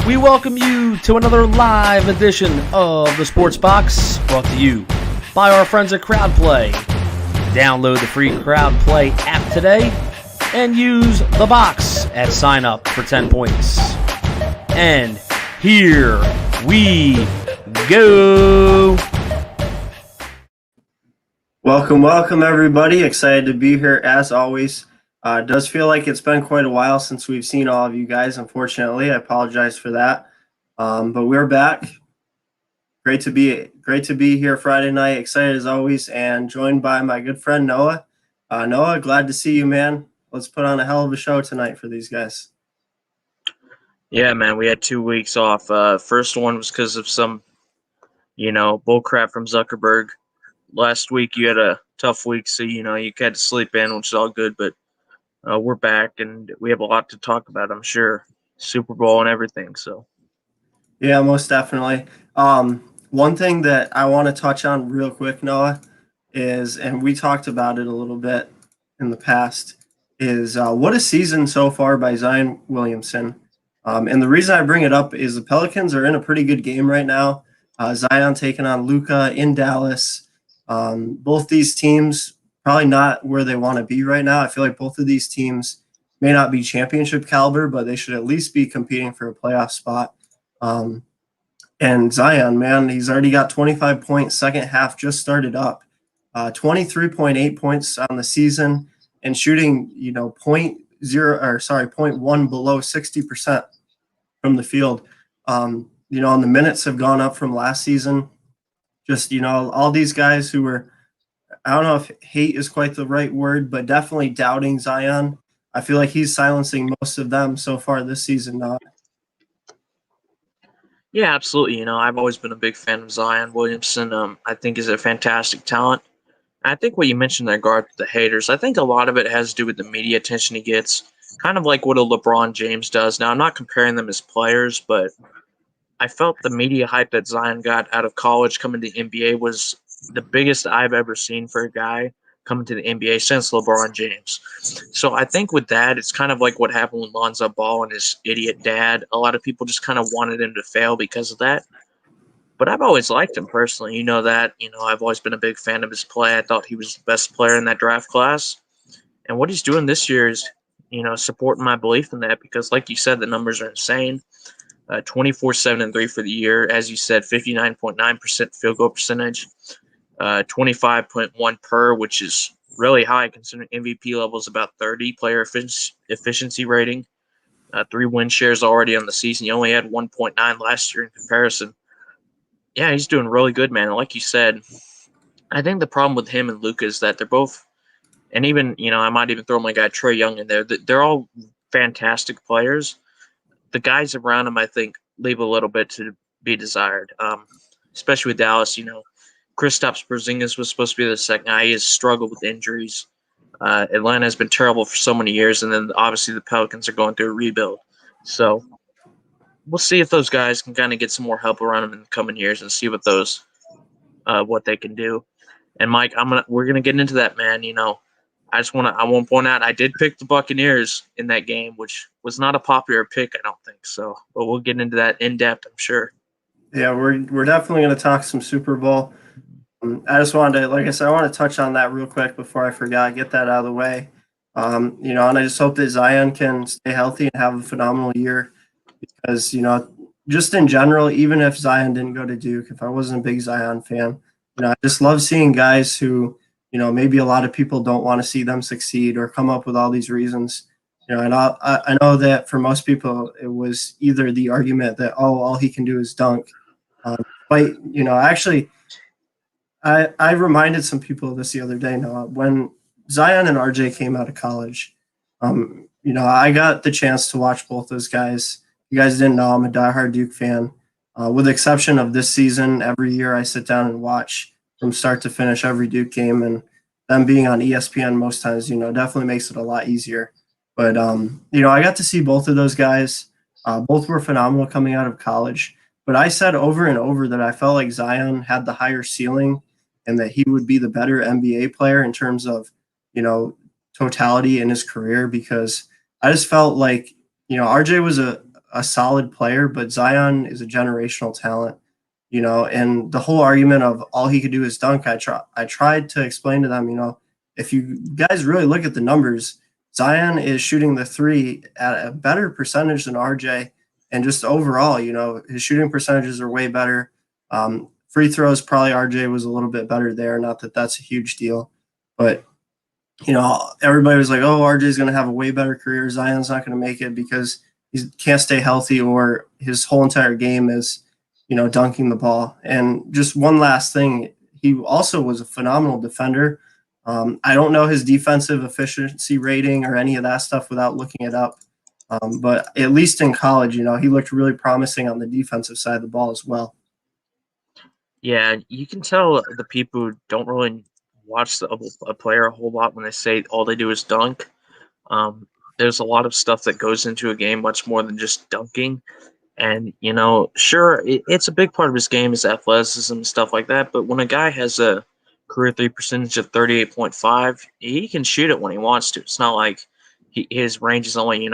We welcome you to another live edition of the Sports Box, brought to you by our friends at CrowdPlay. Download the free CrowdPlay app today and use the box at sign up for 10 points. And here we go. Welcome, everybody. Excited to be here as always. It does feel like it's been quite a while since we've seen all of you guys, unfortunately. I apologize for that. But we're back. Great to be here Friday night. Excited as always, and joined by my good friend Noah. Noah, glad to see you, man. Let's put on a hell of a show tonight for these guys. Yeah, man, we had 2 weeks off. First one was because of some, bullcrap from Zuckerberg. Last week you had a tough week, so, you had to sleep in, which is all good, but we're back, and we have a lot to talk about, I'm sure. Super Bowl and everything, so. Yeah, most definitely. One thing that I want to touch on real quick, Noah, is, and we talked about it a little bit in the past, is what a season so far by Zion Williamson. And the reason I bring it up is the Pelicans are in a pretty good game right now. Zion taking on Luka in Dallas. Both these teams probably not where they want to be right now. I feel like both of these teams may not be championship caliber, but they should at least be competing for a playoff spot. And Zion, man, he's already got 25 points. Second half just started up. 23.8 points on the season and shooting, 0.1 below 60% from the field. And the minutes have gone up from last season. Just, all these guys who were, I don't know if hate is quite the right word, but definitely doubting Zion. I feel like he's silencing most of them so far this season now. Yeah, absolutely. I've always been a big fan of Zion Williamson. I think he's a fantastic talent. I think what you mentioned in regard to the haters, I think a lot of it has to do with the media attention he gets, kind of like what a LeBron James does. Now, I'm not comparing them as players, but I felt the media hype that Zion got out of college coming to the NBA was the biggest I've ever seen for a guy coming to the NBA since LeBron James. So I think with that, it's kind of like what happened with Lonzo Ball and his idiot dad. A lot of people just kind of wanted him to fail because of that. But I've always liked him personally. You know that. I've always been a big fan of his play. I thought he was the best player in that draft class. And what he's doing this year is, supporting my belief in that because, like you said, the numbers are insane. 24, 7, and 3 for the year. As you said, 59.9% field goal percentage, 25.1 per, which is really high considering MVP level is about 30 player efficiency rating. 3 win shares already on the season. He only had 1.9 last year in comparison. Yeah, he's doing really good, man. And like you said, I think the problem with him and Luka is that they're both, and even, I might even throw my guy Trey Young in there. They're all fantastic players. The guys around him, I think, leave a little bit to be desired, especially with Dallas. Kristaps Porzingis was supposed to be the second guy. He has struggled with injuries. Atlanta has been terrible for so many years, and then obviously the Pelicans are going through a rebuild. So we'll see if those guys can kind of get some more help around them in the coming years and see what they can do. And Mike, we're gonna get into that, man. I want to point out I did pick the Buccaneers in that game, which was not a popular pick, I don't think so. But we'll get into that in depth, I'm sure. Yeah, we're definitely going to talk some Super Bowl. I just wanted to, like I said, I want to touch on that real quick before I forgot, get that out of the way. And I just hope that Zion can stay healthy and have a phenomenal year because, just in general, even if Zion didn't go to Duke, if I wasn't a big Zion fan, I just love seeing guys who, maybe a lot of people don't want to see them succeed or come up with all these reasons. And I know that for most people, it was either the argument that, all he can do is dunk. But, actually, I reminded some people of this the other day. Now, when Zion and RJ came out of college, I got the chance to watch both those guys. You guys didn't know I'm a diehard Duke fan. With the exception of this season, every year I sit down and watch from start to finish every Duke game, and them being on ESPN most times, definitely makes it a lot easier. But, I got to see both of those guys. Both were phenomenal coming out of college. But I said over and over that I felt like Zion had the higher ceiling and that he would be the better NBA player in terms of, totality in his career because I just felt like, RJ was a a solid player, but Zion is a generational talent, and the whole argument of all he could do is dunk. I tried to explain to them, if you guys really look at the numbers, Zion is shooting the three at a better percentage than RJ, and just overall, his shooting percentages are way better. Free throws, probably RJ was a little bit better there. Not that that's a huge deal, but everybody was like, "Oh, RJ's going to have a way better career. Zion's not going to make it because he can't stay healthy, or his whole entire game is, dunking the ball." And just one last thing, he also was a phenomenal defender. I don't know his defensive efficiency rating or any of that stuff without looking it up. But at least in college, he looked really promising on the defensive side of the ball as well. Yeah, you can tell the people who don't really watch a player a whole lot when they say all they do is dunk. There's a lot of stuff that goes into a game much more than just dunking. And, sure, it's a big part of his game is athleticism and stuff like that. But when a guy has a career 3% of 38.5, he can shoot it when he wants to. It's not like his range is only,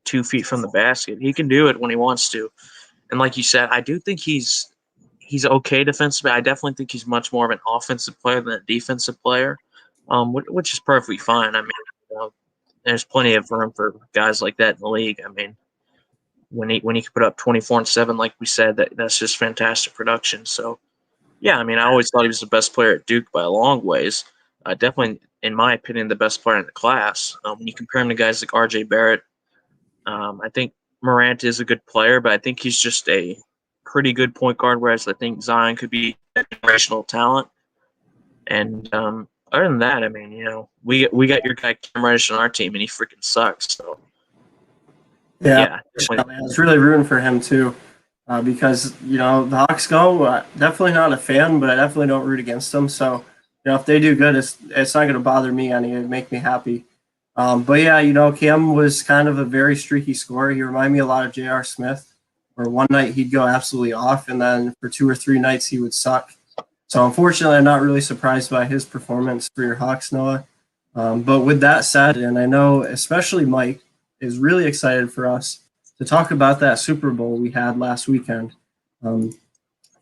2 feet from the basket. He can do it when he wants to. And like you said, I do think he's okay defensively. I definitely think he's much more of an offensive player than a defensive player, which is perfectly fine. I mean, there's plenty of room for guys like that in the league. I mean, when he can put up 24 and 7, like we said, that's just fantastic production. So, yeah, I mean, I always thought he was the best player at Duke by a long ways. Definitely, in my opinion, the best player in the class. When you compare him to guys like R.J. Barrett, I think Morant is a good player, but I think he's just a pretty good point guard, whereas I think Zion could be a generational talent. And other than that, I mean, we got your guy Cam Reddish on our team, and he freaking sucks. So Yeah, I was really rooting for him too, because the Hawks go. Definitely not a fan, but I definitely don't root against them. So if they do good, it's not going to bother me any. It make me happy. But yeah, Cam was kind of a very streaky scorer. He reminded me a lot of J.R. Smith, where one night he'd go absolutely off, and then for 2 or 3 nights he would suck. So unfortunately, I'm not really surprised by his performance for your Hawks, Noah. But with that said, and I know especially Mike is really excited for us to talk about that Super Bowl we had last weekend.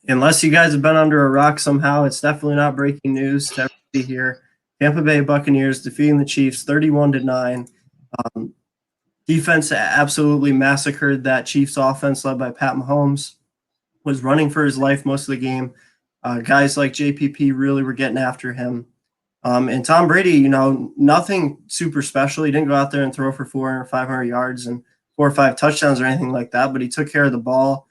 Unless you guys have been under a rock somehow, it's definitely not breaking news to everybody here. Tampa Bay Buccaneers defeating the Chiefs 31-9. Defense absolutely massacred that Chiefs offense led by Pat Mahomes. Was running for his life most of the game. Guys like JPP really were getting after him. And Tom Brady, nothing super special. He didn't go out there and throw for 400 or 500 yards and 4 or 5 touchdowns or anything like that, but he took care of the ball.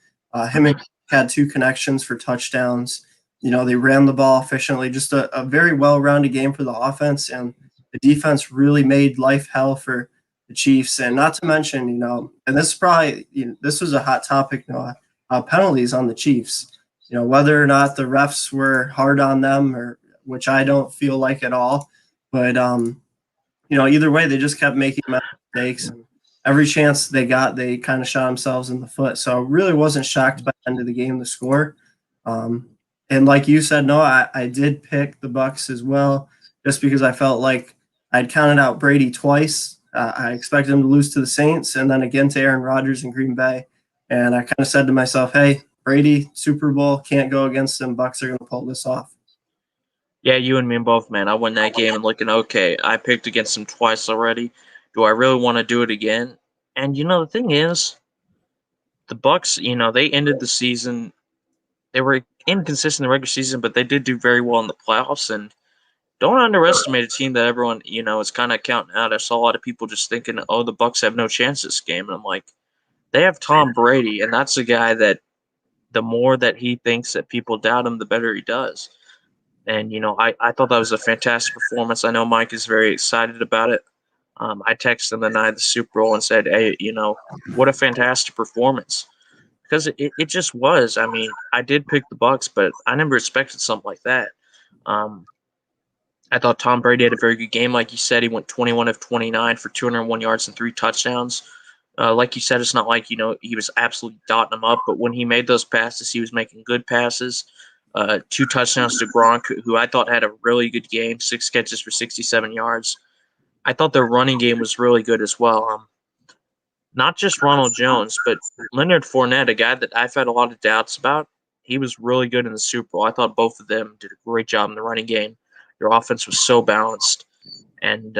Him and had 2 connections for touchdowns. They ran the ball efficiently. Just a very well-rounded game for the offense, and the defense really made life hell for the Chiefs. And not to mention, and this is probably this was a hot topic, penalties on the Chiefs. Whether or not the refs were hard on them, or which I don't feel like at all, but either way, they just kept making mistakes. And every chance they got, they kind of shot themselves in the foot. So really wasn't shocked by the end of the game, the score. And like you said, no, I did pick the Bucs as well, just because I felt like I'd counted out Brady twice. I expected him to lose to the Saints and then again to Aaron Rodgers in Green Bay. And I kind of said to myself, hey, Brady, Super Bowl, can't go against them. Bucs are going to pull this off. Yeah, you and me both, man. I won that game and looking okay. I picked against them twice already. Do I really want to do it again? And the thing is, the Bucs, they ended the season. They were inconsistent in the regular season, but they did do very well in the playoffs. And don't underestimate a team that everyone, is kind of counting out. I saw a lot of people just thinking, oh, the Bucs have no chance this game. And I'm like, they have Tom Brady, and that's a guy that the more that he thinks that people doubt him, the better he does. And, I thought that was a fantastic performance. I know Mike is very excited about it. I texted him the night of the Super Bowl and said, hey, what a fantastic performance. Because it just was. I mean, I did pick the Bucs, but I never expected something like that. I thought Tom Brady had a very good game. Like you said, he went 21 of 29 for 201 yards and 3 touchdowns. Like you said, it's not like, he was absolutely dotting them up, but when he made those passes, he was making good passes. 2 touchdowns to Gronk, who I thought had a really good game, 6 catches for 67 yards. I thought their running game was really good as well. not just Ronald Jones, but Leonard Fournette, a guy that I've had a lot of doubts about. He was really good in the Super Bowl. I thought both of them did a great job in the running game. Their offense was so balanced. And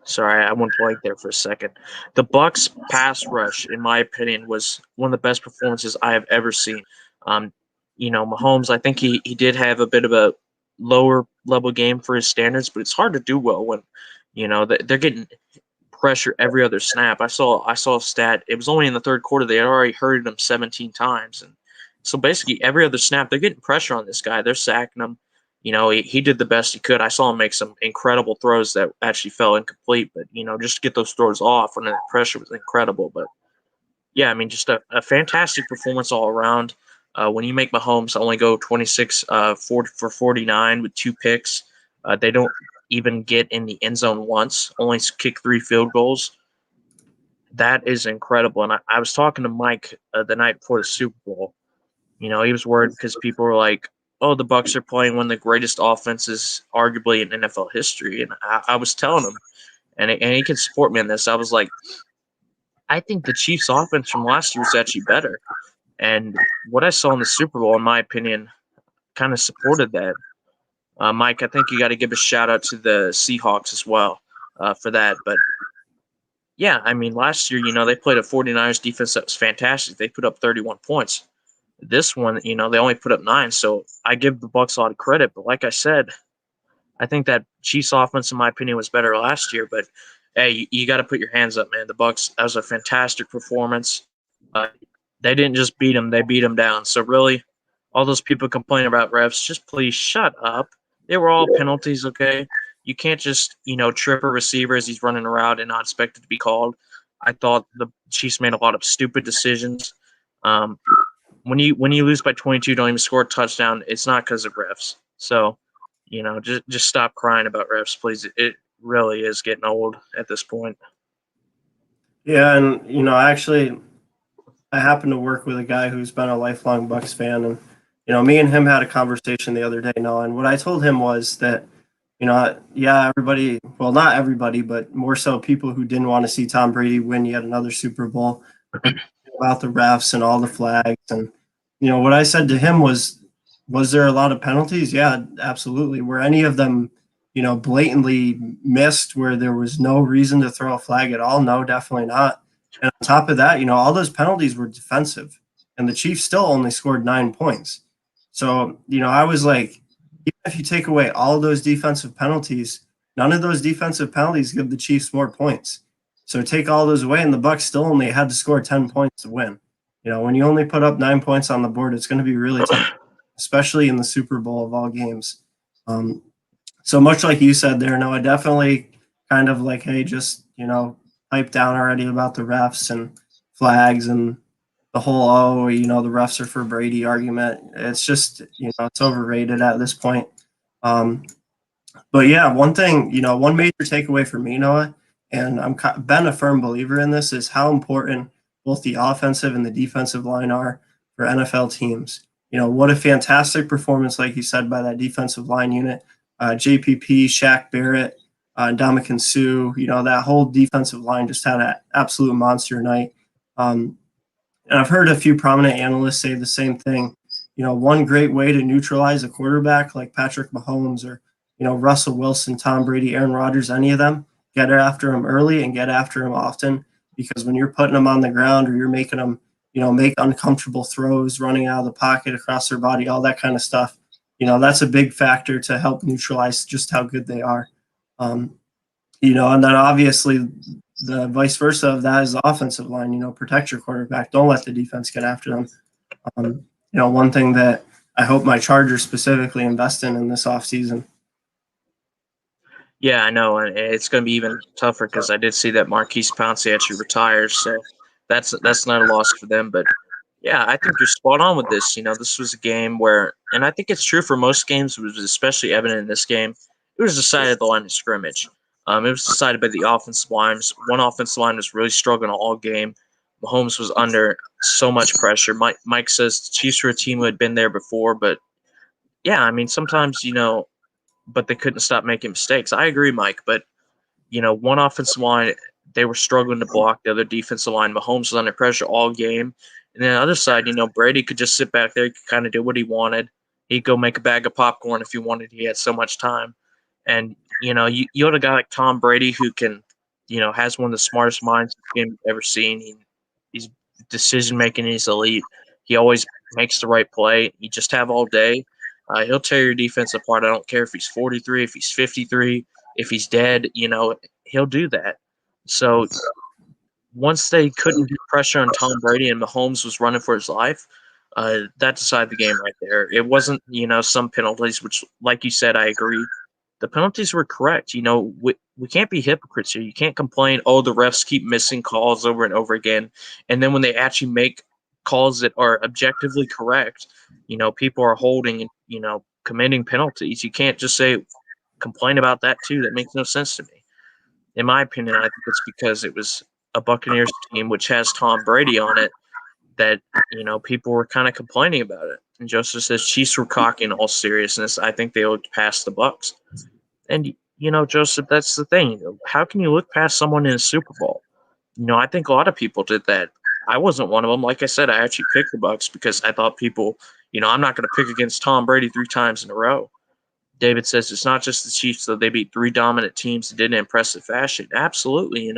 sorry, I went blank there for a second. The Bucks pass rush, in my opinion, was one of the best performances I have ever seen. Um, Mahomes, I think he did have a bit of a lower level game for his standards, but it's hard to do well when they're getting pressure every other snap. I saw a stat. It was only in the third quarter they had already hurried him 17 times, and so basically every other snap they're getting pressure on this guy. They're sacking him. He did the best he could. I saw him make some incredible throws that actually fell incomplete, but just to get those throws off when the pressure was incredible. But yeah, I mean, just a fantastic performance all around. When you make Mahomes only go 26 for 49 with 2 picks, they don't even get in the end zone once, only kick 3 field goals. That is incredible. And I was talking to Mike the night before the Super Bowl. He was worried because people were like, "Oh, the Bucks are playing one of the greatest offenses, arguably in NFL history." And I was telling him, and he can support me on this. I was like, I think the Chiefs' offense from last year was actually better. And what I saw in the Super Bowl, in my opinion, kind of supported that. Mike, I think you got to give a shout out to the Seahawks as well for that. But yeah, I mean, last year, they played a 49ers defense that was fantastic. They put up 31 points. This one, they only put up 9. So I give the Bucks a lot of credit. But like I said, I think that Chiefs offense, in my opinion, was better last year. But hey, you got to put your hands up, man. The Bucks, that was a fantastic performance. Uh, they didn't just beat them; they beat them down. So really, all those people complaining about refs, just please shut up. They were all penalties, okay? You can't just trip a receiver as he's running a route and not expect it to be called. I thought the Chiefs made a lot of stupid decisions. When you lose by 22, don't even score a touchdown. It's not because of refs. So just stop crying about refs, please. It really is getting old at this point. Yeah, and actually, I happen to work with a guy who's been a lifelong Bucks fan, and me and him had a conversation the other day, Noah, and what I told him was that yeah, everybody, well, not everybody, but more so people who didn't want to see Tom Brady win yet another Super Bowl about the refs and all the flags, and what I said to him was there a lot of penalties? Yeah, absolutely. Were any of them blatantly missed where there was no reason to throw a flag at all? No, definitely not. And on top of that, all those penalties were defensive, and the Chiefs still only scored 9 points. So, I was like, even if you take away all of those defensive penalties, none of those defensive penalties give the Chiefs more points. So take all those away, and the Bucks still only had to score 10 points to win. When you only put up 9 points on the board, it's going to be really tough, especially in the Super Bowl of all games. So much like you said there, Noah, definitely kind of like, hey, just, hype down already about the refs and flags and the whole, the refs are for Brady argument. It's just, it's overrated at this point. But yeah, one thing, one major takeaway for me, Noah, and I've been a firm believer in this, is how important both the offensive and the defensive line are for NFL teams. What a fantastic performance, like you said, by that defensive line unit. JPP, Shaq Barrett, Ndamukong Suh, that whole defensive line just had an absolute monster night. And I've heard a few prominent analysts say the same thing. One great way to neutralize a quarterback like Patrick Mahomes or, Russell Wilson, Tom Brady, Aaron Rodgers, any of them, get after them early and get after them often. Because when you're putting them on the ground or you're making them, make uncomfortable throws, running out of the pocket across their body, all that kind of stuff, that's a big factor to help neutralize just how good they are. And then obviously the vice versa of that is the offensive line. Protect your quarterback. Don't let the defense get after them. One thing that I hope my Chargers specifically invest in this offseason. Yeah, I know, and it's going to be even tougher because I did see that Marquise Pouncey actually retires, so that's not a loss for them. But yeah, I think you're spot on with this. This was a game where, and I think it's true for most games, it was especially evident in this game. It was decided at the line of scrimmage. It was decided by the offensive lines. One offensive line was really struggling all game. Mahomes was under so much pressure. Mike says the Chiefs were a team who had been there before, but yeah, I mean, sometimes but they couldn't stop making mistakes. I agree, Mike, but one offensive line, they were struggling to block the other defensive line. Mahomes was under pressure all game. And then the other side, Brady could just sit back there, he could kind of do what he wanted. He'd go make a bag of popcorn if he wanted. He had so much time. And, you had a guy like Tom Brady who can, has one of the smartest minds you've ever seen. He's decision-making, he's elite. He always makes the right play. You just have all day. He'll tear your defense apart. I don't care if he's 43, if he's 53, if he's dead, he'll do that. So once they couldn't get pressure on Tom Brady and Mahomes was running for his life, that decided the game right there. It wasn't, some penalties, which, like you said, I agree. The penalties were correct. We can't be hypocrites here. You can't complain, the refs keep missing calls over and over again. And then when they actually make calls that are objectively correct, people are holding, committing penalties. You can't just complain about that too. That makes no sense to me. In my opinion, I think it's because it was a Buccaneers team which has Tom Brady on it that, people were kind of complaining about it. And Joseph says Chiefs were cocky in all seriousness. I think they looked past the Bucs. And, Joseph, that's the thing. How can you look past someone in a Super Bowl? I think a lot of people did that. I wasn't one of them. Like I said, I actually picked the Bucs because I thought people, I'm not going to pick against Tom Brady 3 times in a row. David says it's not just the Chiefs, though. They beat 3 dominant teams that did in impressive fashion. Absolutely,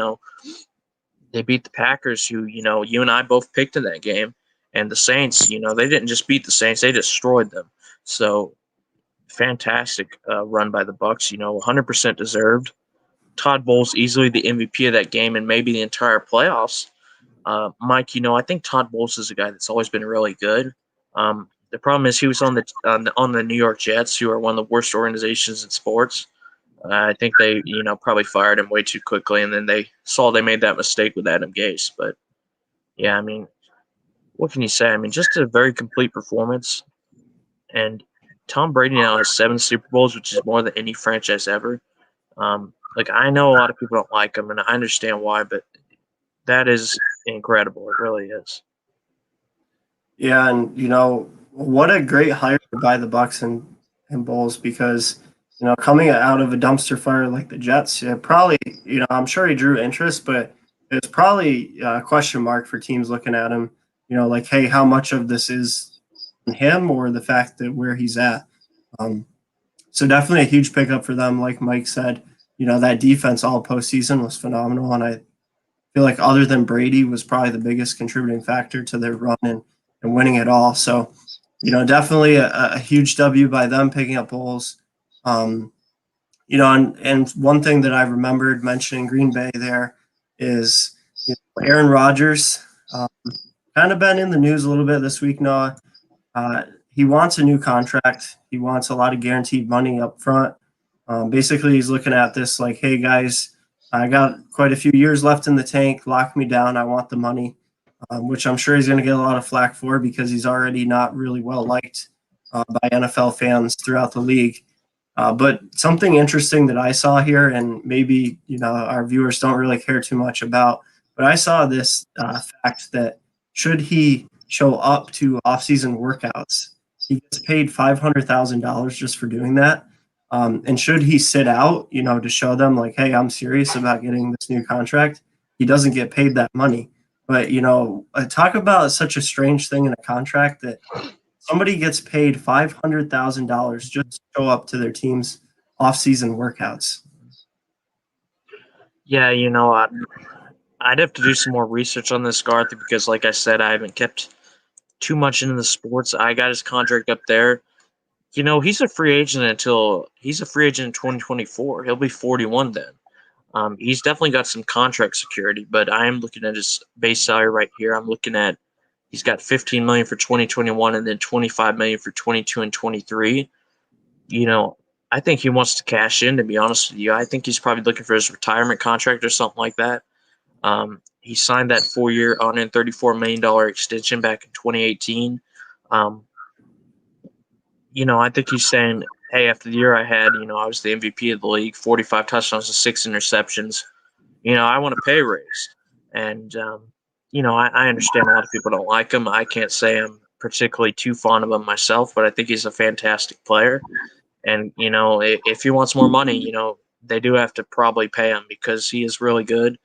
They beat the Packers, who, you and I both picked in that game. And the Saints, they didn't just beat the Saints, they destroyed them. So, fantastic run by the Bucs, 100% deserved. Todd Bowles easily the MVP of that game and maybe the entire playoffs. Mike, I think Todd Bowles is a guy that's always been really good. The problem is he was on the New York Jets, who are one of the worst organizations in sports. I think they, probably fired him way too quickly, and then they saw they made that mistake with Adam Gase. But, yeah, what can you say? Just a very complete performance. And Tom Brady now has 7 Super Bowls, which is more than any franchise ever. I know a lot of people don't like him, and I understand why, but that is incredible. It really is. Yeah, and what a great hire by the Bucs and Bulls, because coming out of a dumpster fire like the Jets, probably I'm sure he drew interest, but it's probably a question mark for teams looking at him. Like, hey, how much of this is him or the fact that where he's at? So definitely a huge pickup for them. Like Mike said, that defense all postseason was phenomenal, and I feel like other than Brady was probably the biggest contributing factor to their run and winning it all. So, definitely a huge W by them picking up Bulls. And one thing that I remembered mentioning Green Bay there is Aaron Rodgers, kind of been in the news a little bit this week, Noah. He wants a new contract. He wants a lot of guaranteed money up front. Basically, he's looking at this like, hey, guys, I got quite a few years left in the tank. Lock me down. I want the money, which I'm sure he's going to get a lot of flack for because he's already not really well liked by NFL fans throughout the league. But something interesting that I saw here, and maybe our viewers don't really care too much about, but I saw this fact that should he show up to off-season workouts, he gets paid $500,000 just for doing that. And should he sit out, to show them like, hey, I'm serious about getting this new contract, he doesn't get paid that money. But, talk about such a strange thing in a contract that somebody gets paid $500,000 just to show up to their team's off-season workouts. Yeah, I'd have to do some more research on this, Garth, because, like I said, I haven't kept too much into the sports. I got his contract up there. He's a free agent in 2024. He'll be 41 then. He's definitely got some contract security, but I am looking at his base salary right here. I'm looking at he's got $15 million for 2021 and then $25 million for 22 and 23. I think he wants to cash in, to be honest with you. I think he's probably looking for his retirement contract or something like that. He signed that 4-year, $134 million extension back in 2018. I think he's saying, hey, after the year I had, I was the MVP of the league, 45 touchdowns and 6 interceptions. I want a pay raise. And, I understand a lot of people don't like him. I can't say I'm particularly too fond of him myself, but I think he's a fantastic player. And, if he wants more money, they do have to probably pay him because he is really good.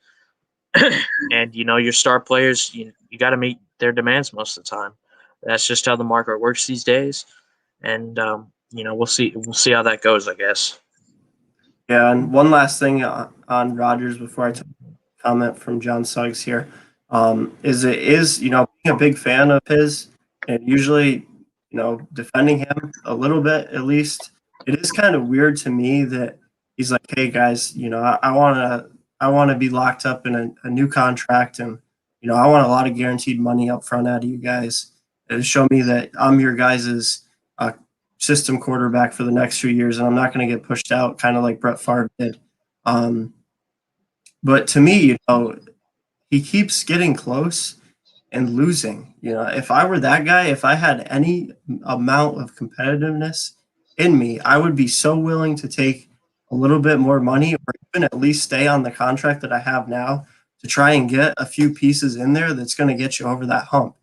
And, your star players, you got to meet their demands most of the time. That's just how the market works these days. And, we'll see how that goes, I guess. Yeah, and one last thing on Rodgers before I take a comment from John Suggs here, is being a big fan of his and usually, defending him a little bit at least. It is kind of weird to me that he's like, hey guys, I want to be locked up in a new contract, and I want a lot of guaranteed money up front out of you guys to show me that I'm your guys's system quarterback for the next few years, and I'm not going to get pushed out, kind of like Brett Favre did. But to me, he keeps getting close and losing. If I were that guy, if I had any amount of competitiveness in me, I would be so willing to take a little bit more money or even at least stay on the contract that I have now to try and get a few pieces in there that's going to get you over that hump.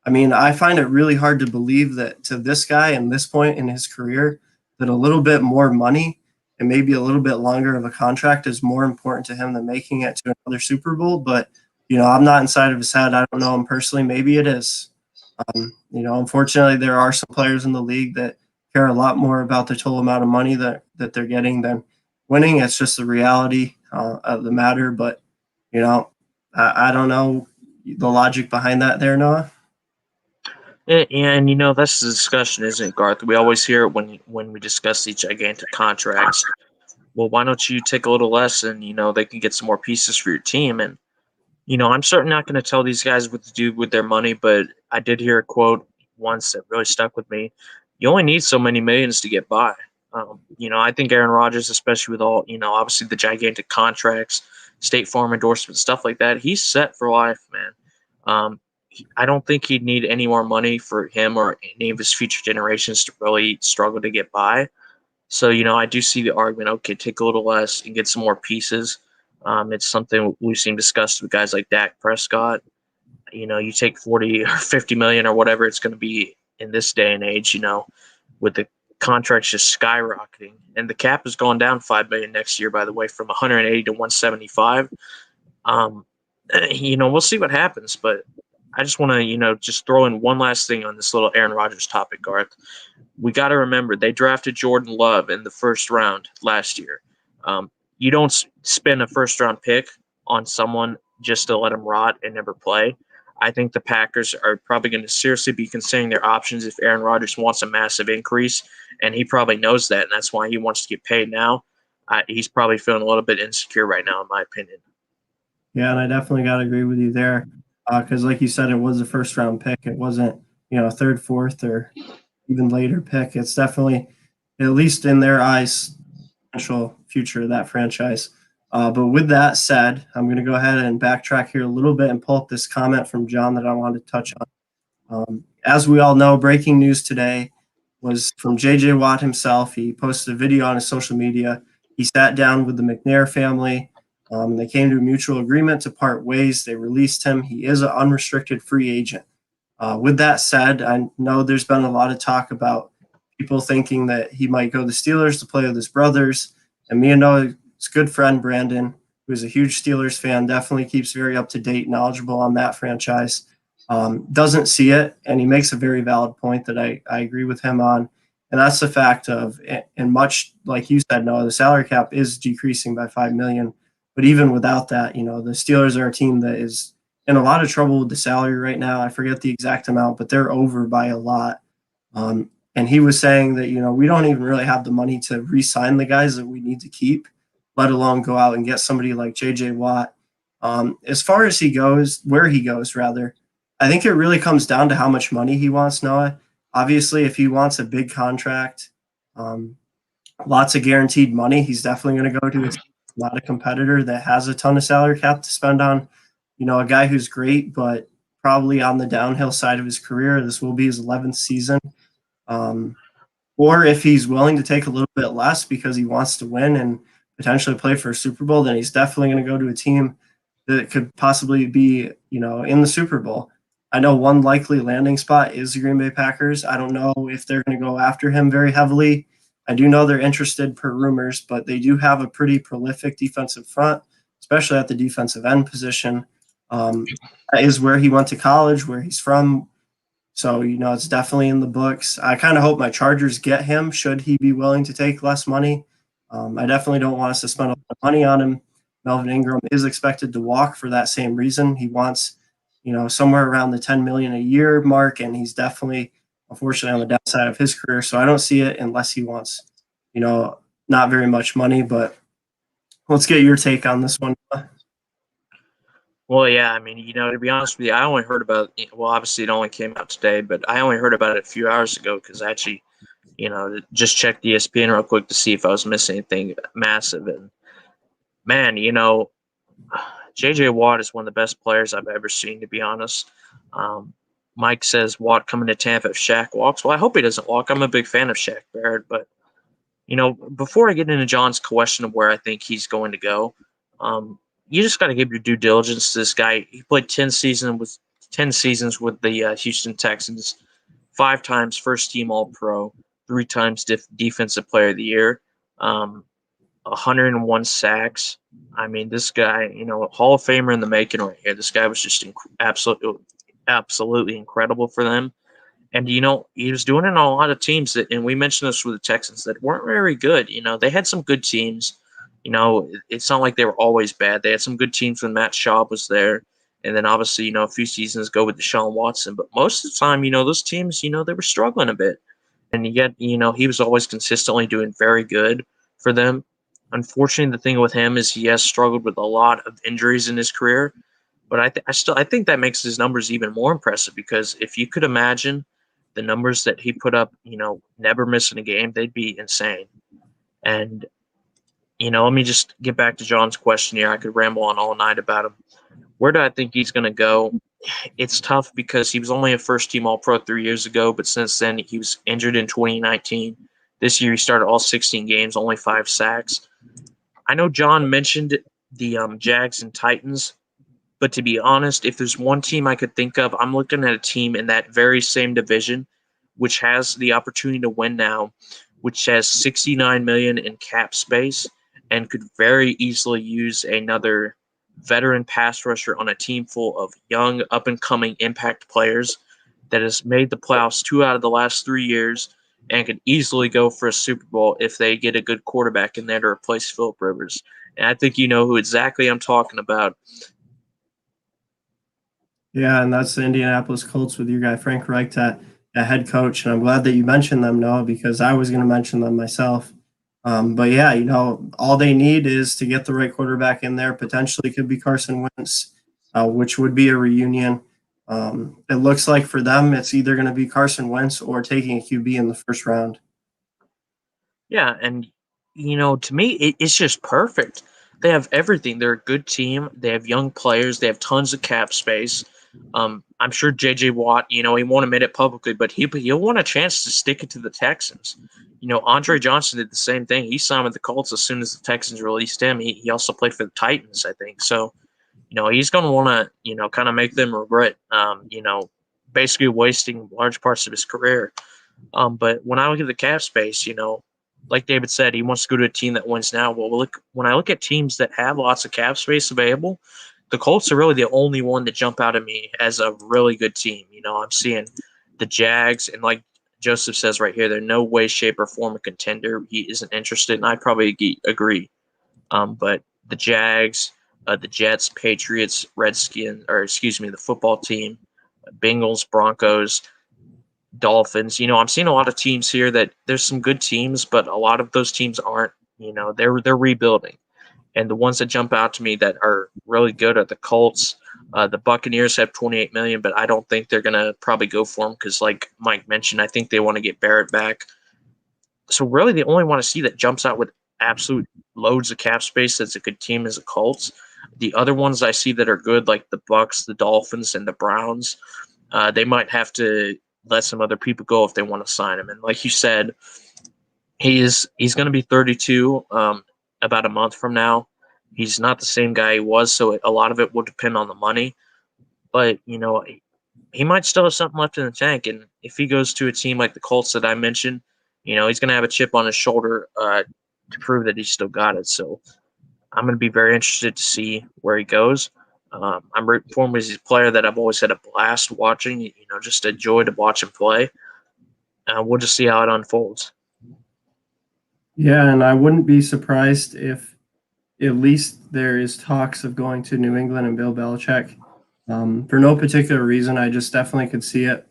I mean, I find it really hard to believe that to this guy and this point in his career that a little bit more money and maybe a little bit longer of a contract is more important to him than making it to another Super Bowl. But, I'm not inside of his head. I don't know him personally. Maybe it is. Unfortunately, there are some players in the league that care a lot more about the total amount of money that they're getting than winning. It's just the reality of the matter. But, I don't know the logic behind that there, Noah. And that's the discussion, isn't it, Garth? We always hear it when we discuss these gigantic contracts. Well, why don't you take a little less and they can get some more pieces for your team? And I'm certainly not going to tell these guys what to do with their money, but I did hear a quote once that really stuck with me. You only need so many millions to get by. I think Aaron Rodgers, especially with all obviously the gigantic contracts, State Farm endorsements, stuff like that, he's set for life, man. I don't think he'd need any more money for him or any of his future generations to really struggle to get by. So, I do see the argument, okay, take a little less and get some more pieces. It's something we've seen discussed with guys like Dak Prescott. You take 40 or 50 million or whatever it's going to be in this day and age, with the contracts just skyrocketing. And the cap is going down 5 million next year, by the way, from 180 to 175. We'll see what happens, but I just want to, just throw in one last thing on this little Aaron Rodgers topic, Garth. We got to remember they drafted Jordan Love in the first round last year. You don't spend a first-round pick on someone just to let him rot and never play. I think the Packers are probably going to seriously be considering their options if Aaron Rodgers wants a massive increase, and he probably knows that, and that's why he wants to get paid now. He's probably feeling a little bit insecure right now, in my opinion. Yeah, and I definitely got to agree with you there. Because like you said, it was a first-round pick. It wasn't, a third, fourth, or even later pick. It's definitely, at least in their eyes, potential future of that franchise. But with that said, I'm going to go ahead and backtrack here a little bit and pull up this comment from John that I wanted to touch on. As we all know, breaking news today was from J.J. Watt himself. He posted a video on his social media. He sat down with the McNair family. They came to a mutual agreement to part ways. They released him. He is an unrestricted free agent. With that said, I know there's been a lot of talk about people thinking that he might go to the Steelers to play with his brothers. And me and Noah's good friend, Brandon, who's a huge Steelers fan, definitely keeps very up-to-date, knowledgeable on that franchise, doesn't see it. And he makes a very valid point that I agree with him on. And that's the fact of, and much like you said, Noah, the salary cap is decreasing by $5 million. But even without that, the Steelers are a team that is in a lot of trouble with the salary right now. I forget the exact amount, but they're over by a lot. And he was saying that, we don't even really have the money to re-sign the guys that we need to keep, let alone go out and get somebody like J.J. Watt. As far as where he goes, rather, I think it really comes down to how much money he wants, Noah. Obviously, if he wants a big contract, lots of guaranteed money, he's definitely going to go to not a competitor that has a ton of salary cap to spend on, a guy who's great, but probably on the downhill side of his career. This will be his 11th season. Or if he's willing to take a little bit less because he wants to win and potentially play for a Super Bowl, then he's definitely going to go to a team that could possibly be, in the Super Bowl. I know one likely landing spot is the Green Bay Packers. I don't know if they're going to go after him very heavily. I do know they're interested per rumors, but they do have a pretty prolific defensive front, especially at the defensive end position. That is where he went to college, where he's from. So, it's definitely in the books. I kind of hope my Chargers get him, should he be willing to take less money. I definitely don't want us to spend a lot of money on him. Melvin Ingram is expected to walk for that same reason. He wants, somewhere around the 10 million a year mark, and he's definitely, unfortunately, on the downside of his career. So I don't see it unless he wants, not very much money. But let's get your take on this one. Well, yeah, I mean, to be honest with you, I only heard about it. Well, obviously, it only came out today, but I only heard about it a few hours ago because I actually, just checked ESPN real quick to see if I was missing anything massive. And man, J.J. Watt is one of the best players I've ever seen, to be honest. Mike says Watt coming to Tampa if Shaq walks. Well, I hope he doesn't walk. I'm a big fan of Shaq Barrett, but before I get into John's question of where I think he's going to go, you just got to give your due diligence to this guy. He played 10 seasons with the Houston Texans, 5 times first team All Pro, 3 times Defensive Player of the Year, 101 sacks. I mean, this guy, Hall of Famer in the making right here. This guy was just absolutely incredible for them. And, he was doing it on a lot of teams and we mentioned this with the Texans, that weren't very good. They had some good teams. It's not like they were always bad. They had some good teams when Matt Schaub was there. And then obviously, a few seasons ago with Deshaun Watson. But most of the time, those teams, they were struggling a bit. And yet, he was always consistently doing very good for them. Unfortunately, the thing with him is he has struggled with a lot of injuries in his career. But I think that makes his numbers even more impressive, because if you could imagine the numbers that he put up, never missing a game, they'd be insane. And, let me just get back to John's question here. I could ramble on all night about him. Where do I think he's going to go? It's tough because he was only a first-team All-Pro 3 years ago, but since then he was injured in 2019. This year he started all 16 games, only 5 sacks. I know John mentioned the Jags and Titans, but to be honest, if there's one team I could think of, I'm looking at a team in that very same division, which has the opportunity to win now, which has $69 million in cap space and could very easily use another veteran pass rusher on a team full of young, up-and-coming impact players that has made the playoffs 2 out of the last 3 years and could easily go for a Super Bowl if they get a good quarterback in there to replace Phillip Rivers. And I think you know who exactly I'm talking about. Yeah, and that's the Indianapolis Colts with your guy Frank Reich at head coach. And I'm glad that you mentioned them, Noah, because I was going to mention them myself. But yeah, all they need is to get the right quarterback in there. Potentially could be Carson Wentz, which would be a reunion. It looks like for them, it's either going to be Carson Wentz or taking a QB in the first round. Yeah, and to me, it's just perfect. They have everything. They're a good team. They have young players. They have tons of cap space. I'm sure J.J. Watt, he won't admit it publicly, but he'll want a chance to stick it to the Texans. Andre Johnson did the same thing. He signed with the Colts as soon as the Texans released him. He also played for the Titans, I think. So, he's going to want to, kind of make them regret, basically wasting large parts of his career. But when I look at the cap space, like David said, he wants to go to a team that wins now. Well, when I look at teams that have lots of cap space available, the Colts are really the only one that jump out at me as a really good team. I'm seeing the Jags, and like Joseph says right here, they're no way, shape, or form a contender. He isn't interested, and I probably agree. But the Jags, the Jets, Patriots, Redskins, the football team, Bengals, Broncos, Dolphins. I'm seeing a lot of teams here that there's some good teams, but a lot of those teams aren't. They're rebuilding. And the ones that jump out to me that are really good are the Colts. The Buccaneers have $28 million, but I don't think they're going to probably go for them because, like Mike mentioned, I think they want to get Barrett back. So really the only one to see that jumps out with absolute loads of cap space that's a good team is the Colts. The other ones I see that are good, like the Bucs, the Dolphins, and the Browns, they might have to let some other people go if they want to sign him. And like you said, he's going to be 32 about a month from now. He's not the same guy he was, so a lot of it will depend on the money. But, he might still have something left in the tank. And if he goes to a team like the Colts that I mentioned, he's going to have a chip on his shoulder to prove that he's still got it. So I'm going to be very interested to see where he goes. I'm rooting for him as he's a player that I've always had a blast watching, just a joy to watch him play. We'll just see how it unfolds. Yeah, and I wouldn't be surprised if at least there is talks of going to New England and Bill Belichick. For no particular reason, I just definitely could see it.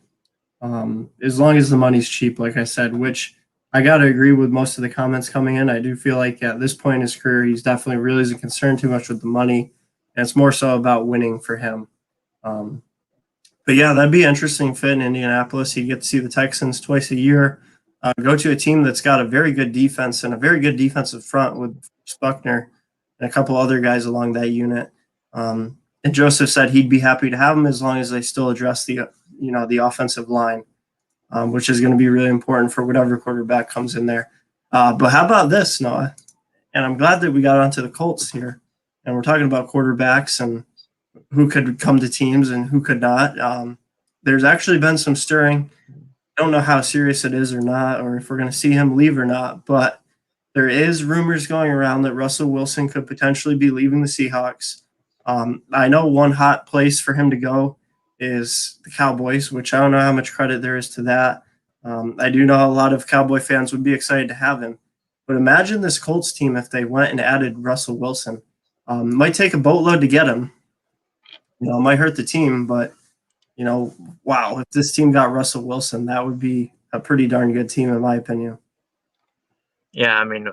As long as the money's cheap, like I said, which I got to agree with most of the comments coming in. I do feel like at this point in his career, he's definitely really isn't concerned too much with the money, and it's more so about winning for him. But yeah, that'd be an interesting fit in Indianapolis. You get to see the Texans twice a year. Go to a team that's got a very good defense and a very good defensive front with Buckner and a couple other guys along that unit. And Joseph said he'd be happy to have them as long as they still address the offensive line, which is going to be really important for whatever quarterback comes in there. But how about this, Noah? And I'm glad that we got onto the Colts here, and we're talking about quarterbacks and who could come to teams and who could not. There's actually been some stirring. I don't know how serious it is or not, or if we're going to see him leave or not, but there is rumors going around that Russell Wilson could potentially be leaving the Seahawks. I know one hot place for him to go is the Cowboys, which I don't know how much credit there is to that. I do know a lot of Cowboy fans would be excited to have him. But imagine this Colts team if they went and added Russell Wilson. Might take a boatload to get him. It might hurt the team, but wow, if this team got Russell Wilson, that would be a pretty darn good team, in my opinion. Yeah, I mean,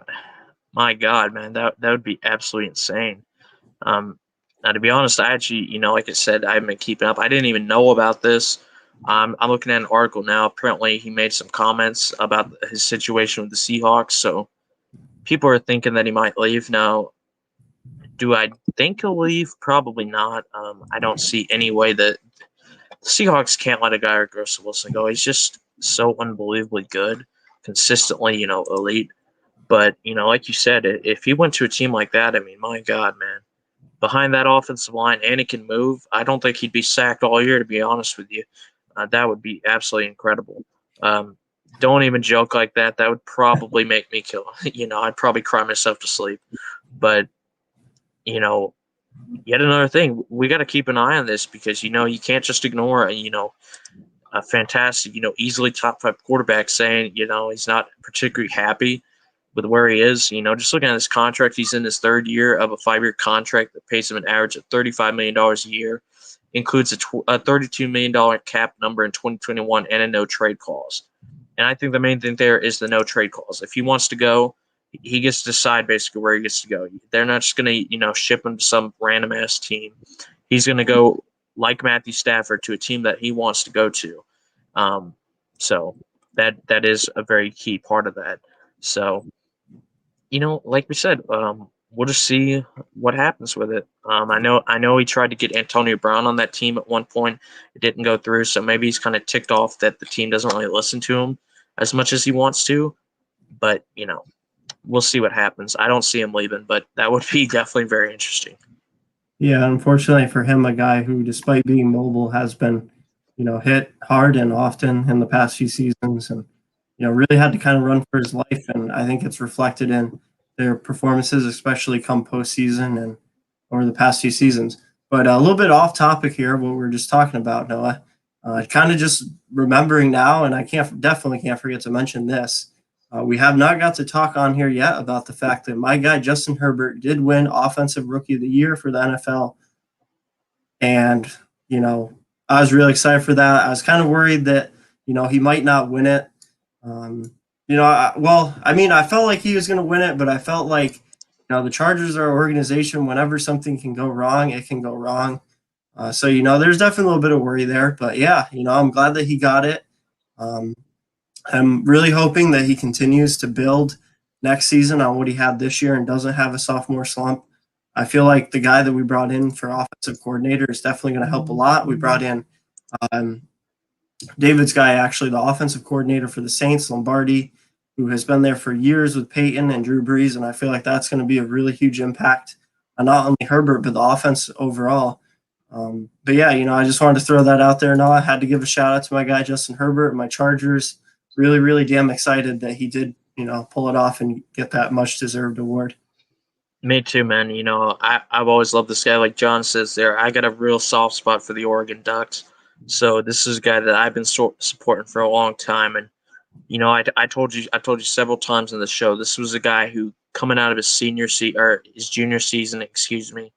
my God, man, that would be absolutely insane. Now, to be honest, I actually, like I said, I haven't been keeping up. I didn't even know about this. I'm looking at an article now. Apparently, he made some comments about his situation with the Seahawks, so people are thinking that he might leave. Now, do I think he'll leave? Probably not. I don't see any way that the Seahawks can't let a guy like Russell Wilson go. He's just so unbelievably good, consistently, elite. But, like you said, if he went to a team like that, I mean, my God, man, behind that offensive line and he can move, I don't think he'd be sacked all year, to be honest with you. That would be absolutely incredible. Don't even joke like that. That would probably make me kill. I'd probably cry myself to sleep. But, yet another thing, we got to keep an eye on this because, you can't just ignore, a fantastic, easily top 5 quarterback saying, he's not particularly happy with where he is. Just looking at his contract, he's in his 3rd year of a 5-year contract that pays him an average of $35 million a year, includes a $32 million cap number in 2021 and a no trade clause. And I think the main thing there is the no trade clause. If he wants to go, he gets to decide basically where he gets to go. They're not just going to, ship him to some random ass team. He's going to go like Matthew Stafford to a team that he wants to go to. So that is a very key part of that. So, like we said, we'll just see what happens with it. I know he tried to get Antonio Brown on that team at one point. It didn't go through, so maybe he's kind of ticked off that the team doesn't really listen to him as much as he wants to. But, we'll see what happens. I don't see him leaving, but that would be definitely very interesting. Yeah, unfortunately for him, a guy who, despite being mobile, has been, hit hard and often in the past few seasons and, really had to kind of run for his life. And I think it's reflected in their performances, especially come postseason and over the past few seasons. But a little bit off topic here, what we were just talking about, Noah. Kind of just remembering now, and I definitely can't forget to mention this. We have not got to talk on here yet about the fact that my guy Justin Herbert did win Offensive Rookie of the Year for the NFL. And, I was really excited for that. I was kind of worried that, he might not win it. I felt like he was going to win it, but I felt like, the Chargers are an organization. Whenever something can go wrong, it can go wrong. So, there's definitely a little bit of worry there. But, yeah, I'm glad that he got it. I'm really hoping that he continues to build next season on what he had this year and doesn't have a sophomore slump. I feel like the guy that we brought in for offensive coordinator is definitely going to help a lot. We brought in David's guy, actually, the offensive coordinator for the Saints, Lombardi, who has been there for years with Peyton and Drew Brees, and I feel like that's going to be a really huge impact on not only Herbert, but the offense overall. But yeah, I just wanted to throw that out there. No, I had to give a shout out to my guy, Justin Herbert, and my Chargers. really, really damn excited that he did, pull it off and get that much deserved award. Me too, man. I've always loved this guy. Like John says there, I got a real soft spot for the Oregon Ducks. So this is a guy that I've been supporting for a long time. And, I told you several times in the show, this was a guy who coming out of his his junior season, excuse me,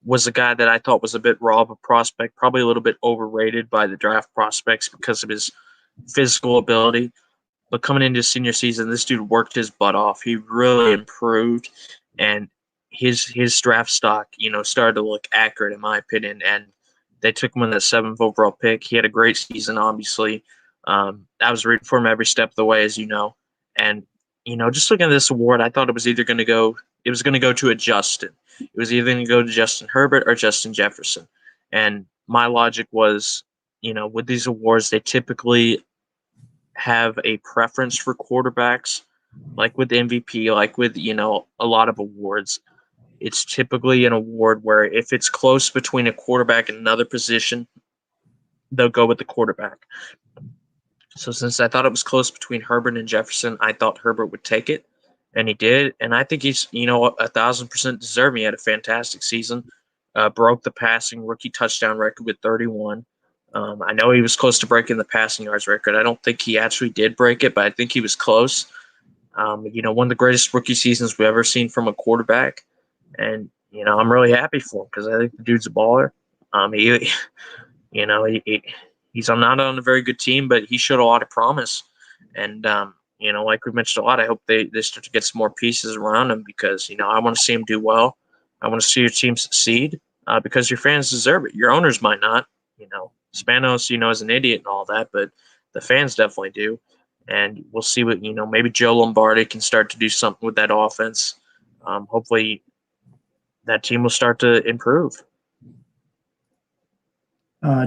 was a guy that I thought was a bit raw of a prospect, probably a little bit overrated by the draft prospects because of his physical ability. But coming into his senior season, this dude worked his butt off. He really improved, and his draft stock, started to look accurate in my opinion. And they took him in the 7th overall pick. He had a great season, obviously. I was rooting for him every step of the way, as you know. And just looking at this award, I thought it was going to go to a Justin. It was either going to go to Justin Herbert or Justin Jefferson. And my logic was, with these awards, they typically have a preference for quarterbacks, like with MVP, like with, a lot of awards. It's typically an award where if it's close between a quarterback and another position, they'll go with the quarterback. So since I thought it was close between Herbert and Jefferson, I thought Herbert would take it, and he did. And I think he's, 1,000% deserving. He had a fantastic season, broke the passing rookie touchdown record with 31. I know he was close to breaking the passing yards record. I don't think he actually did break it, but I think he was close. One of the greatest rookie seasons we've ever seen from a quarterback. And, I'm really happy for him because I think the dude's a baller. He's not on a very good team, but he showed a lot of promise. And, like we mentioned a lot, I hope they start to get some more pieces around him because, I want to see him do well. I want to see your team succeed because your fans deserve it. Your owners might not, Spanos, is an idiot and all that, but the fans definitely do. And we'll see what, maybe Joe Lombardi can start to do something with that offense. Hopefully that team will start to improve.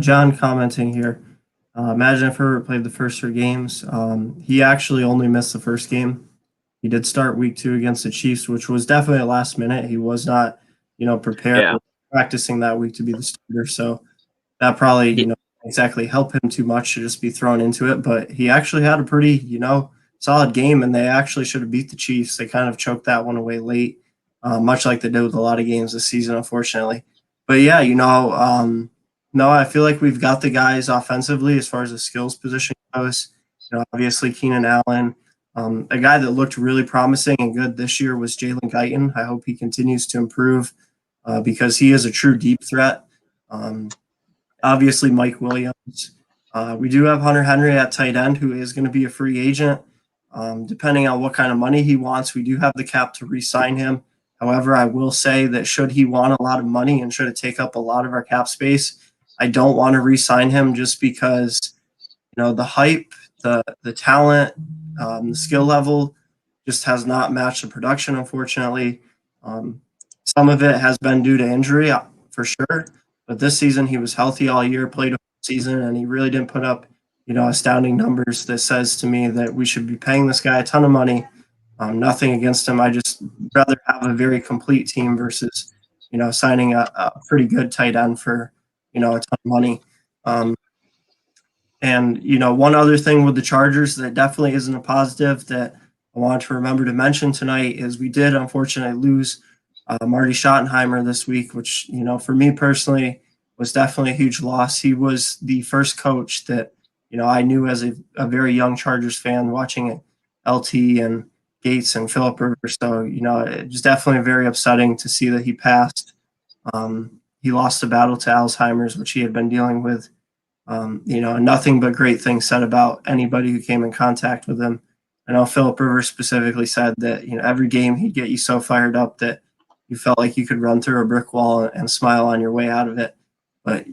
John commenting here. Imagine if Herbert played the first 3 games. He actually only missed the first game. He did start week 2 against the Chiefs, which was definitely a last minute. He was not, prepared practicing that week to be the starter. So that probably, exactly help him too much to just be thrown into it. But he actually had a pretty, solid game, and they actually should have beat the Chiefs. They kind of choked that one away late, much like they did with a lot of games this season, unfortunately. But yeah, no, I feel like we've got the guys offensively as far as the skills position goes. Obviously Keenan Allen. A guy that looked really promising and good this year was Jalen Guyton. I hope he continues to improve because he is a true deep threat. Obviously Mike Williams. We do have Hunter Henry at tight end, who is going to be a free agent. Depending on what kind of money he wants, we do have the cap to re-sign him. However, I will say that should he want a lot of money and should it take up a lot of our cap space, I don't want to re-sign him just because, the hype, the talent, the skill level just has not matched the production, unfortunately. Some of it has been due to injury, for sure. But this season, he was healthy all year, played a season, and he really didn't put up, astounding numbers. That says to me that we should be paying this guy a ton of money. Nothing against him. I just rather have a very complete team versus, signing a pretty good tight end for, a ton of money. And, one other thing with the Chargers that definitely isn't a positive that I want to remember to mention tonight is we did unfortunately lose Marty Schottenheimer this week, which, for me personally was definitely a huge loss. He was the first coach that, I knew as a very young Chargers fan watching it, LT and Gates and Phillip Rivers. So, it was definitely very upsetting to see that he passed. He lost a battle to Alzheimer's, which he had been dealing with. Nothing but great things said about anybody who came in contact with him. I know Phillip Rivers specifically said that, every game he'd get you so fired up that you felt like you could run through a brick wall and smile on your way out of it. But,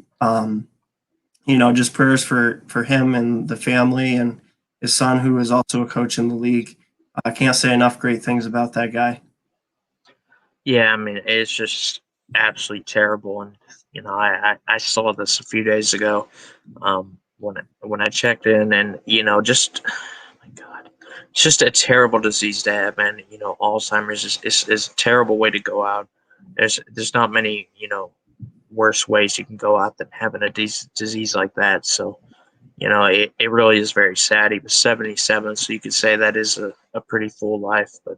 just prayers for him and the family and his son, who is also a coach in the league. I can't say enough great things about that guy. Yeah, I mean, it's just absolutely terrible. And, I saw this a few days ago when I checked in and, just, oh my God, it's just a terrible disease to have, man. Alzheimer's is a terrible way to go out. There's not many, worse ways you can go out than having a disease like that. So, it really is very sad. He was 77, so you could say that is a pretty full life, but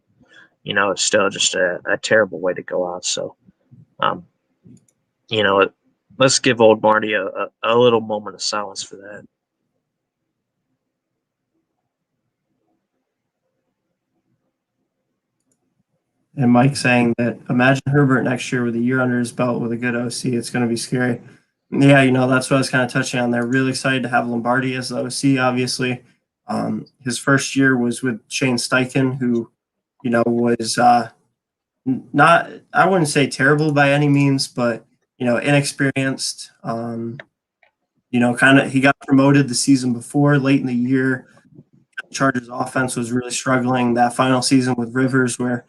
it's still just a terrible way to go out. So, um, let's give old Marty a little moment of silence for that. And Mike saying that imagine Herbert next year with a year under his belt with a good OC. It's going to be scary. Yeah, that's what I was kind of touching on there. Really excited to have Lombardi as the OC, obviously. His first year was with Shane Steichen, who, was not, I wouldn't say terrible by any means, but, inexperienced. Kind of, he got promoted the season before, late in the year. Chargers offense was really struggling that final season with Rivers, where,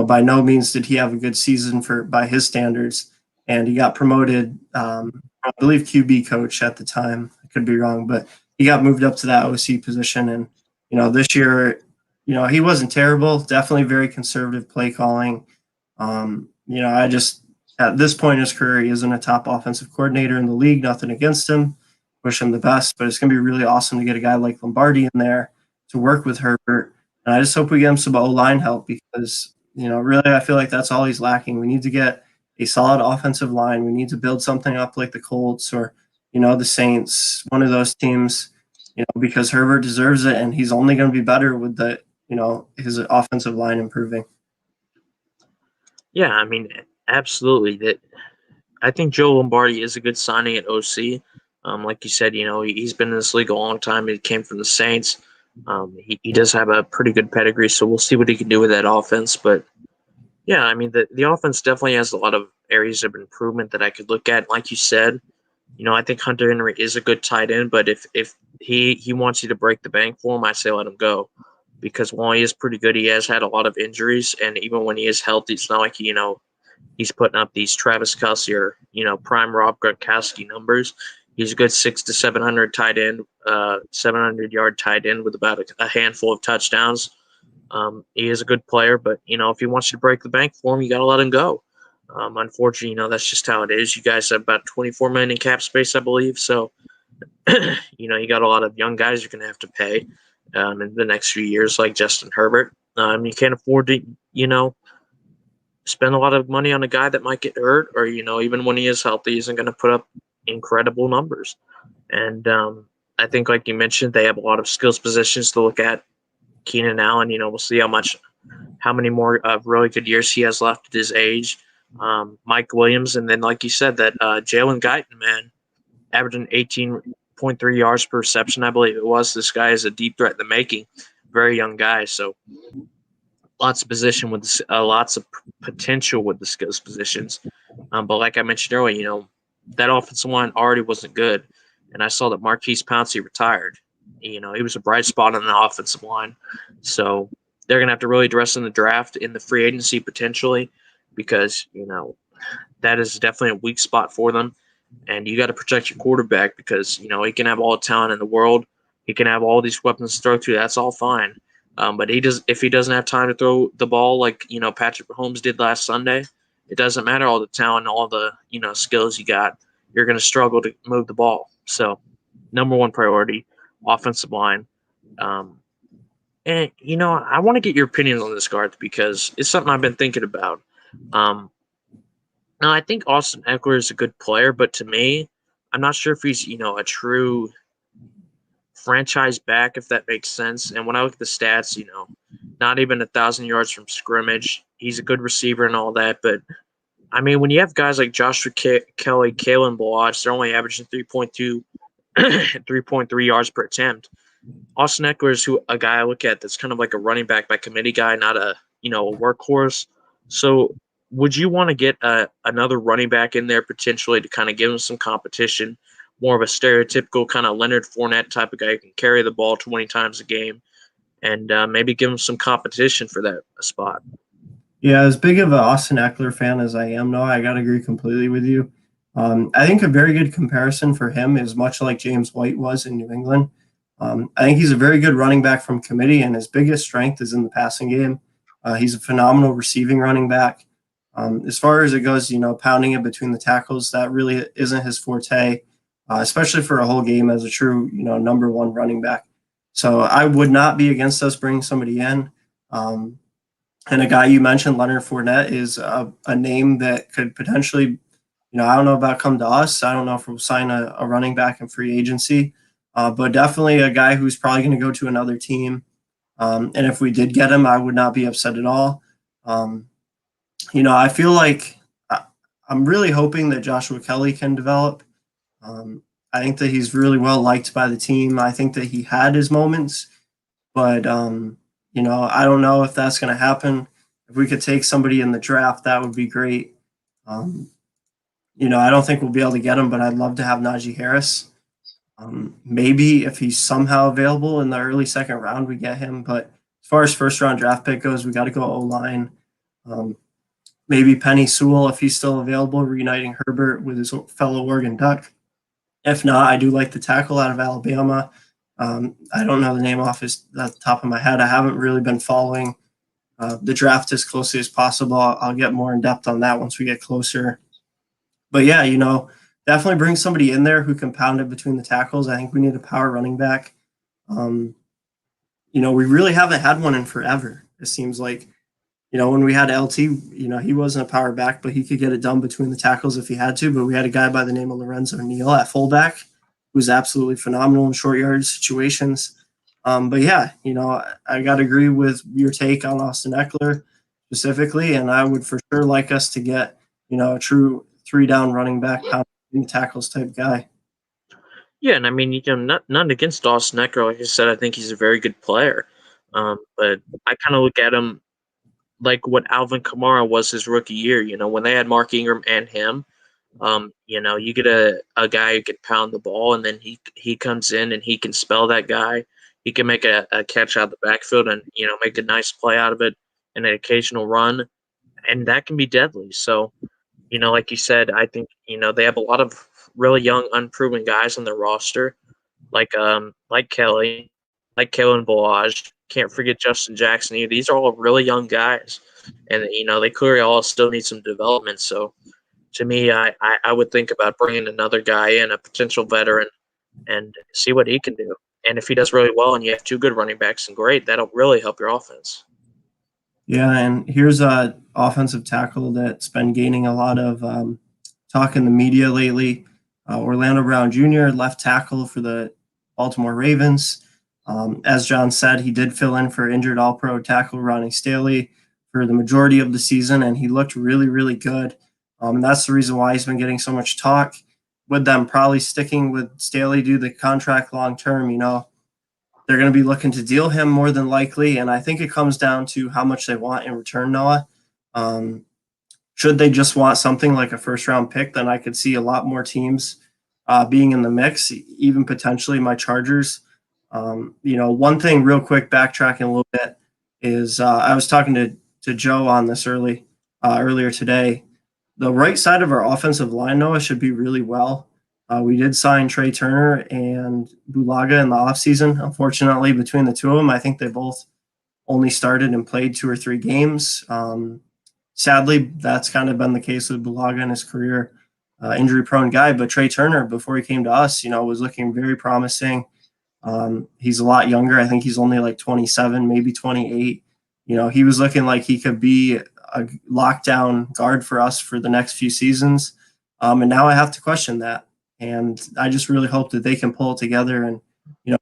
by no means did he have a good season by his standards. And he got promoted, I believe QB coach at the time. I could be wrong, but he got moved up to that OC position. And, this year, he wasn't terrible, definitely very conservative play calling. I just, at this point in his career, he isn't a top offensive coordinator in the league, nothing against him, wish him the best, but it's going to be really awesome to get a guy like Lombardi in there to work with Herbert. And I just hope we get him some O-line help because, really I feel like that's all he's lacking. We need to get a solid offensive line. We need to build something up like the Colts or, the Saints, one of those teams, because Herbert deserves it and he's only going to be better with the, his offensive line improving. Yeah, I mean, absolutely. I think Joe Lombardi is a good signing at OC. Like you said, he's been in this league a long time. He came from the Saints. He does have a pretty good pedigree, so we'll see what he can do with that offense. But yeah, I mean, the offense definitely has a lot of areas of improvement that I could look at. Like you said, I think Hunter Henry is a good tight end, but if he wants you to break the bank for him, I say let him go. Because while he is pretty good, he has had a lot of injuries, and even when he is healthy, it's not like he's putting up these Travis Kelce or prime Rob Gronkowski numbers. He's a good 600 to 700 tight end, 700-yard tight end with about a handful of touchdowns. He is a good player, but if he wants you to break the bank for him, you got to let him go. Unfortunately, that's just how it is. You guys have about $24 million in cap space, I believe. So, you got a lot of young guys you're going to have to pay in the next few years, like Justin Herbert. You can't afford to, spend a lot of money on a guy that might get hurt, or even when he is healthy, isn't going to put up incredible numbers. And I think, like you mentioned, they have a lot of skills positions to look at. Keenan Allen, we'll see how many more really good years he has left at his age. Mike Williams, and then like you said, that Jalen Guyton, man, averaging 18.3 yards per reception, I believe it was. This guy is a deep threat in the making, very young guy. So lots of position with lots of potential with the skills positions. But like I mentioned earlier, that offensive line already wasn't good, and I saw that Marquise Pouncey retired. He was a bright spot on the offensive line, so they're gonna have to really address in the draft, in the free agency potentially, because that is definitely a weak spot for them. And you got to protect your quarterback because he can have all the talent in the world, he can have all these weapons to throw to. That's all fine. But if he doesn't have time to throw the ball like Patrick Mahomes did last Sunday, it doesn't matter all the talent, all the skills you got. You're going to struggle to move the ball. So, number one priority, offensive line. And I want to get your opinion on this, Garth, because it's something I've been thinking about. Now, I think Austin Eckler is a good player, but to me, I'm not sure if he's a true franchise back, if that makes sense. And when I look at the stats, not even 1,000 yards from scrimmage. He's a good receiver and all that, but I mean, when you have guys like Joshua Kelly, Kalen Balazs, they're only averaging 3.2, 3.3 yards per attempt. Austin Eckler is a guy I look at that's kind of like a running back by committee guy, not a workhorse. So would you want to get another running back in there potentially to kind of give him some competition, more of a stereotypical kind of Leonard Fournette type of guy who can carry the ball 20 times a game, and maybe give him some competition for that spot? Yeah, as big of an Austin Eckler fan as I am, Noah, I got to agree completely with you. I think a very good comparison for him is much like James White was in New England. I think he's a very good running back from committee, and his biggest strength is in the passing game. He's a phenomenal receiving running back. As far as it goes, pounding it between the tackles, that really isn't his forte. especially for a whole game as a true, number one running back. So I would not be against us bringing somebody in. And a guy you mentioned, Leonard Fournette, is a name that could potentially, I don't know about come to us. I don't know if we'll sign a running back in free agency, but definitely a guy who's probably going to go to another team. And if we did get him, I would not be upset at all. I feel like I'm really hoping that Joshua Kelly can develop. I think that he's really well liked by the team. I think that he had his moments, but I don't know if that's going to happen. If we could take somebody in the draft, that would be great. I don't think we'll be able to get him, but I'd love to have Najee Harris. Maybe if he's somehow available in the early second round, we get him. But as far as first round draft pick goes, we got to go O-line. Maybe Penny Sewell, if he's still available, reuniting Herbert with his fellow Oregon Duck. If not, I do like the tackle out of Alabama. I don't know the name off the top of my head. I haven't really been following the draft as closely as possible. I'll get more in depth on that once we get closer. But yeah, definitely bring somebody in there who can pound it between the tackles. I think we need a power running back. We really haven't had one in forever. It seems like, when we had LT, he wasn't a power back, but he could get it done between the tackles if he had to. But we had a guy by the name of Lorenzo Neal at fullback who's absolutely phenomenal in short yardage situations. But yeah, I got to agree with your take on Austin Eckler specifically, and I would for sure like us to get, a true 3-down running back, pounding tackles type guy. Yeah, and I mean, not against Austin Eckler. Like I said, I think he's a very good player. But I kind of look at him like what Alvin Kamara was his rookie year. When they had Mark Ingram and him, you get a guy who can pound the ball, and then he comes in and he can spell that guy. He can make a catch out of the backfield and make a nice play out of it, and an occasional run, and that can be deadly. So, like you said, I think they have a lot of really young, unproven guys on their roster, like Kelly, like Kalen Balaj. Can't forget Justin Jackson either. These are all really young guys, and they clearly all still need some development. So, to me, I would think about bringing another guy in, a potential veteran, and see what he can do. And if he does really well, and you have two good running backs, and great, that'll really help your offense. Yeah, and here's a offensive tackle that's been gaining a lot of talk in the media lately. Orlando Brown Jr., left tackle for the Baltimore Ravens. As John said, he did fill in for injured All-Pro tackle Ronnie Staley for the majority of the season, and he looked really, really good. And that's the reason why he's been getting so much talk. With them probably sticking with Staley due to the contract long term, they're going to be looking to deal him more than likely. And I think it comes down to how much they want in return, Noah. Should they just want something like a first-round pick, then I could see a lot more teams being in the mix, even potentially my Chargers. One thing real quick, backtracking a little bit, is I was talking to Joe on this earlier today. The right side of our offensive line, Noah, should be really well. We did sign Trey Turner and Bulaga in the offseason. Unfortunately, between the two of them, I think they both only started and played 2 or 3 games. Sadly, that's kind of been the case with Bulaga in his career. Injury-prone guy, but Trey Turner, before he came to us, was looking very promising. He's a lot younger. I think he's only like 27, maybe 28. He was looking like he could be a lockdown guard for us for the next few seasons. And now I have to question that. And I just really hope that they can pull it together and,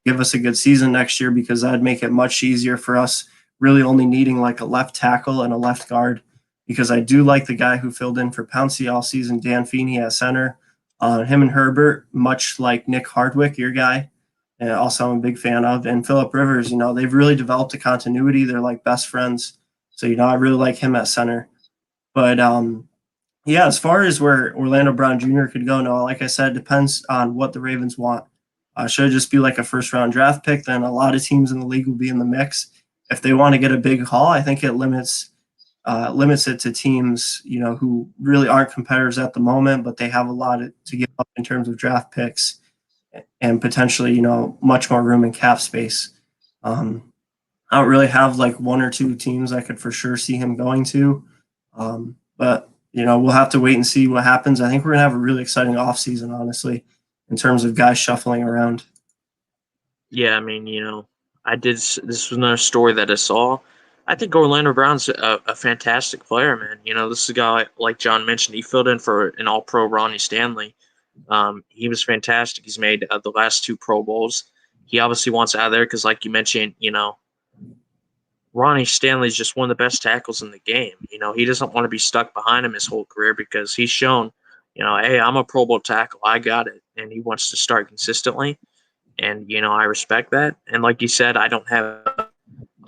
give us a good season next year, because that'd make it much easier for us really only needing like a left tackle and a left guard, because I do like the guy who filled in for Pouncey all season, Dan Feeney at center. Him and Herbert, much like Nick Hardwick, your guy, and also I'm a big fan of, and Phillip Rivers, they've really developed a continuity. They're like best friends. So, I really like him at center. But, yeah, as far as where Orlando Brown Jr. could go, no, like I said, depends on what the Ravens want. Should it just be like a first-round draft pick, then a lot of teams in the league will be in the mix. If they want to get a big haul, I think it limits it to teams, who really aren't competitors at the moment, but they have a lot to give up in terms of draft picks and potentially, much more room in cap space. I don't really have like 1 or 2 teams I could for sure see him going to. But, we'll have to wait and see what happens. I think we're going to have a really exciting offseason, honestly. in terms of guys shuffling around. Yeah, I mean, this was another story that I saw. I think Orlando Brown's a fantastic player, man. This is a guy, like John mentioned, he filled in for an all-pro Ronnie Stanley. He was fantastic. He's made the last 2 Pro Bowls. He obviously wants out of there because, like you mentioned, Ronnie Stanley's just one of the best tackles in the game. He doesn't want to be stuck behind him his whole career because he's shown, hey, I'm a Pro Bowl tackle. I got it. And he wants to start consistently. And, I respect that. And like you said, I don't have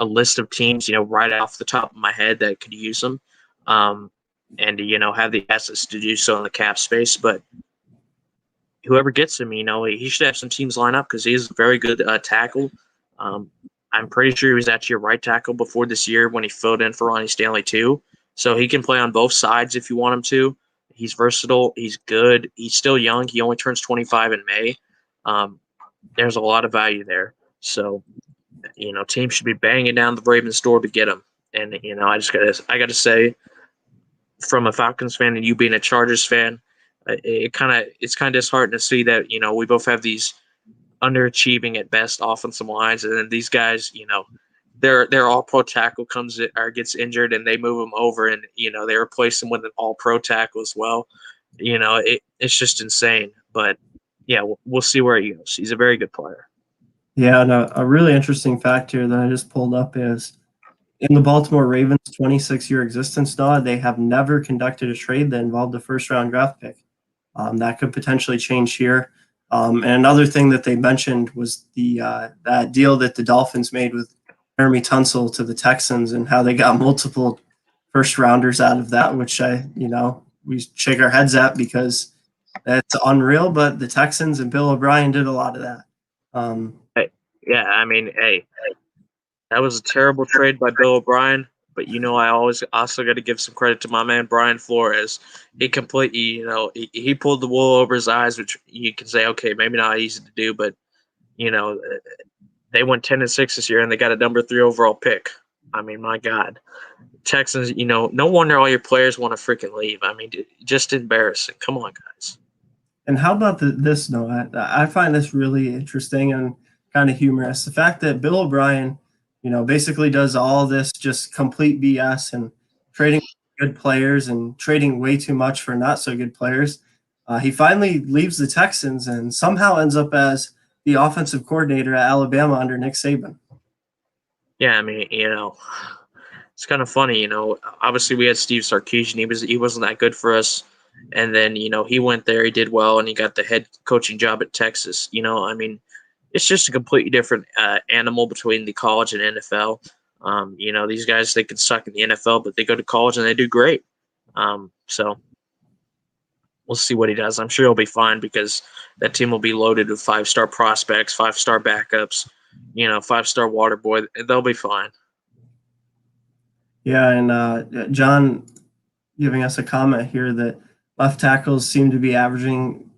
a list of teams, right off the top of my head that could use him and, have the assets to do so in the cap space. But whoever gets him, he should have some teams line up because he's a very good tackle. I'm pretty sure he was actually a right tackle before this year when he filled in for Ronnie Stanley too. So he can play on both sides if you want him to. He's versatile. He's good. He's still young. He only turns 25 in May. There's a lot of value there. So, teams should be banging down the Ravens door to get him. And, I gotta say, from a Falcons fan and you being a Chargers fan, it's kind of disheartening to see that, we both have these underachieving at best offensive lines, and then these guys, their all pro tackle comes in, or gets injured and they move him over and, they replace him with an all pro tackle as well. It's just insane. But yeah, we'll see where he goes. He's a very good player. Yeah, and a really interesting fact here that I just pulled up is in the Baltimore Ravens' 26-year existence now, they have never conducted a trade that involved a first-round draft pick. That could potentially change here. And another thing that they mentioned was that deal that the Dolphins made with Jeremy Tunsil to the Texans and how they got multiple first-rounders out of that, which we shake our heads at because that's unreal. But the Texans and Bill O'Brien did a lot of that. Yeah, I mean, hey, that was a terrible trade by Bill O'Brien. But, I always also got to give some credit to my man, Brian Flores. He completely, he pulled the wool over his eyes, which you can say, okay, maybe not easy to do. But, they went 10-6 this year and they got a number 3 overall pick. I mean, my God. Texans, no wonder all your players want to freaking leave. I mean, just embarrassing. Come on, guys. And how about this, Noah? I find this really interesting and kind of humorous. The fact that Bill O'Brien, basically does all this just complete BS and trading good players and trading way too much for not so good players. He finally leaves the Texans and somehow ends up as the offensive coordinator at Alabama under Nick Saban. Yeah, I mean, it's kind of funny, obviously we had Steve Sarkisian. He wasn't that good for us. And then, he went there, he did well, and he got the head coaching job at Texas. I mean, it's just a completely different animal between the college and NFL. These guys, they can suck in the NFL, but they go to college and they do great. So we'll see what he does. I'm sure he'll be fine because that team will be loaded with 5-star prospects, 5-star backups, 5-star water boy. They'll be fine. Yeah, and John giving us a comment here that left tackles seem to be averaging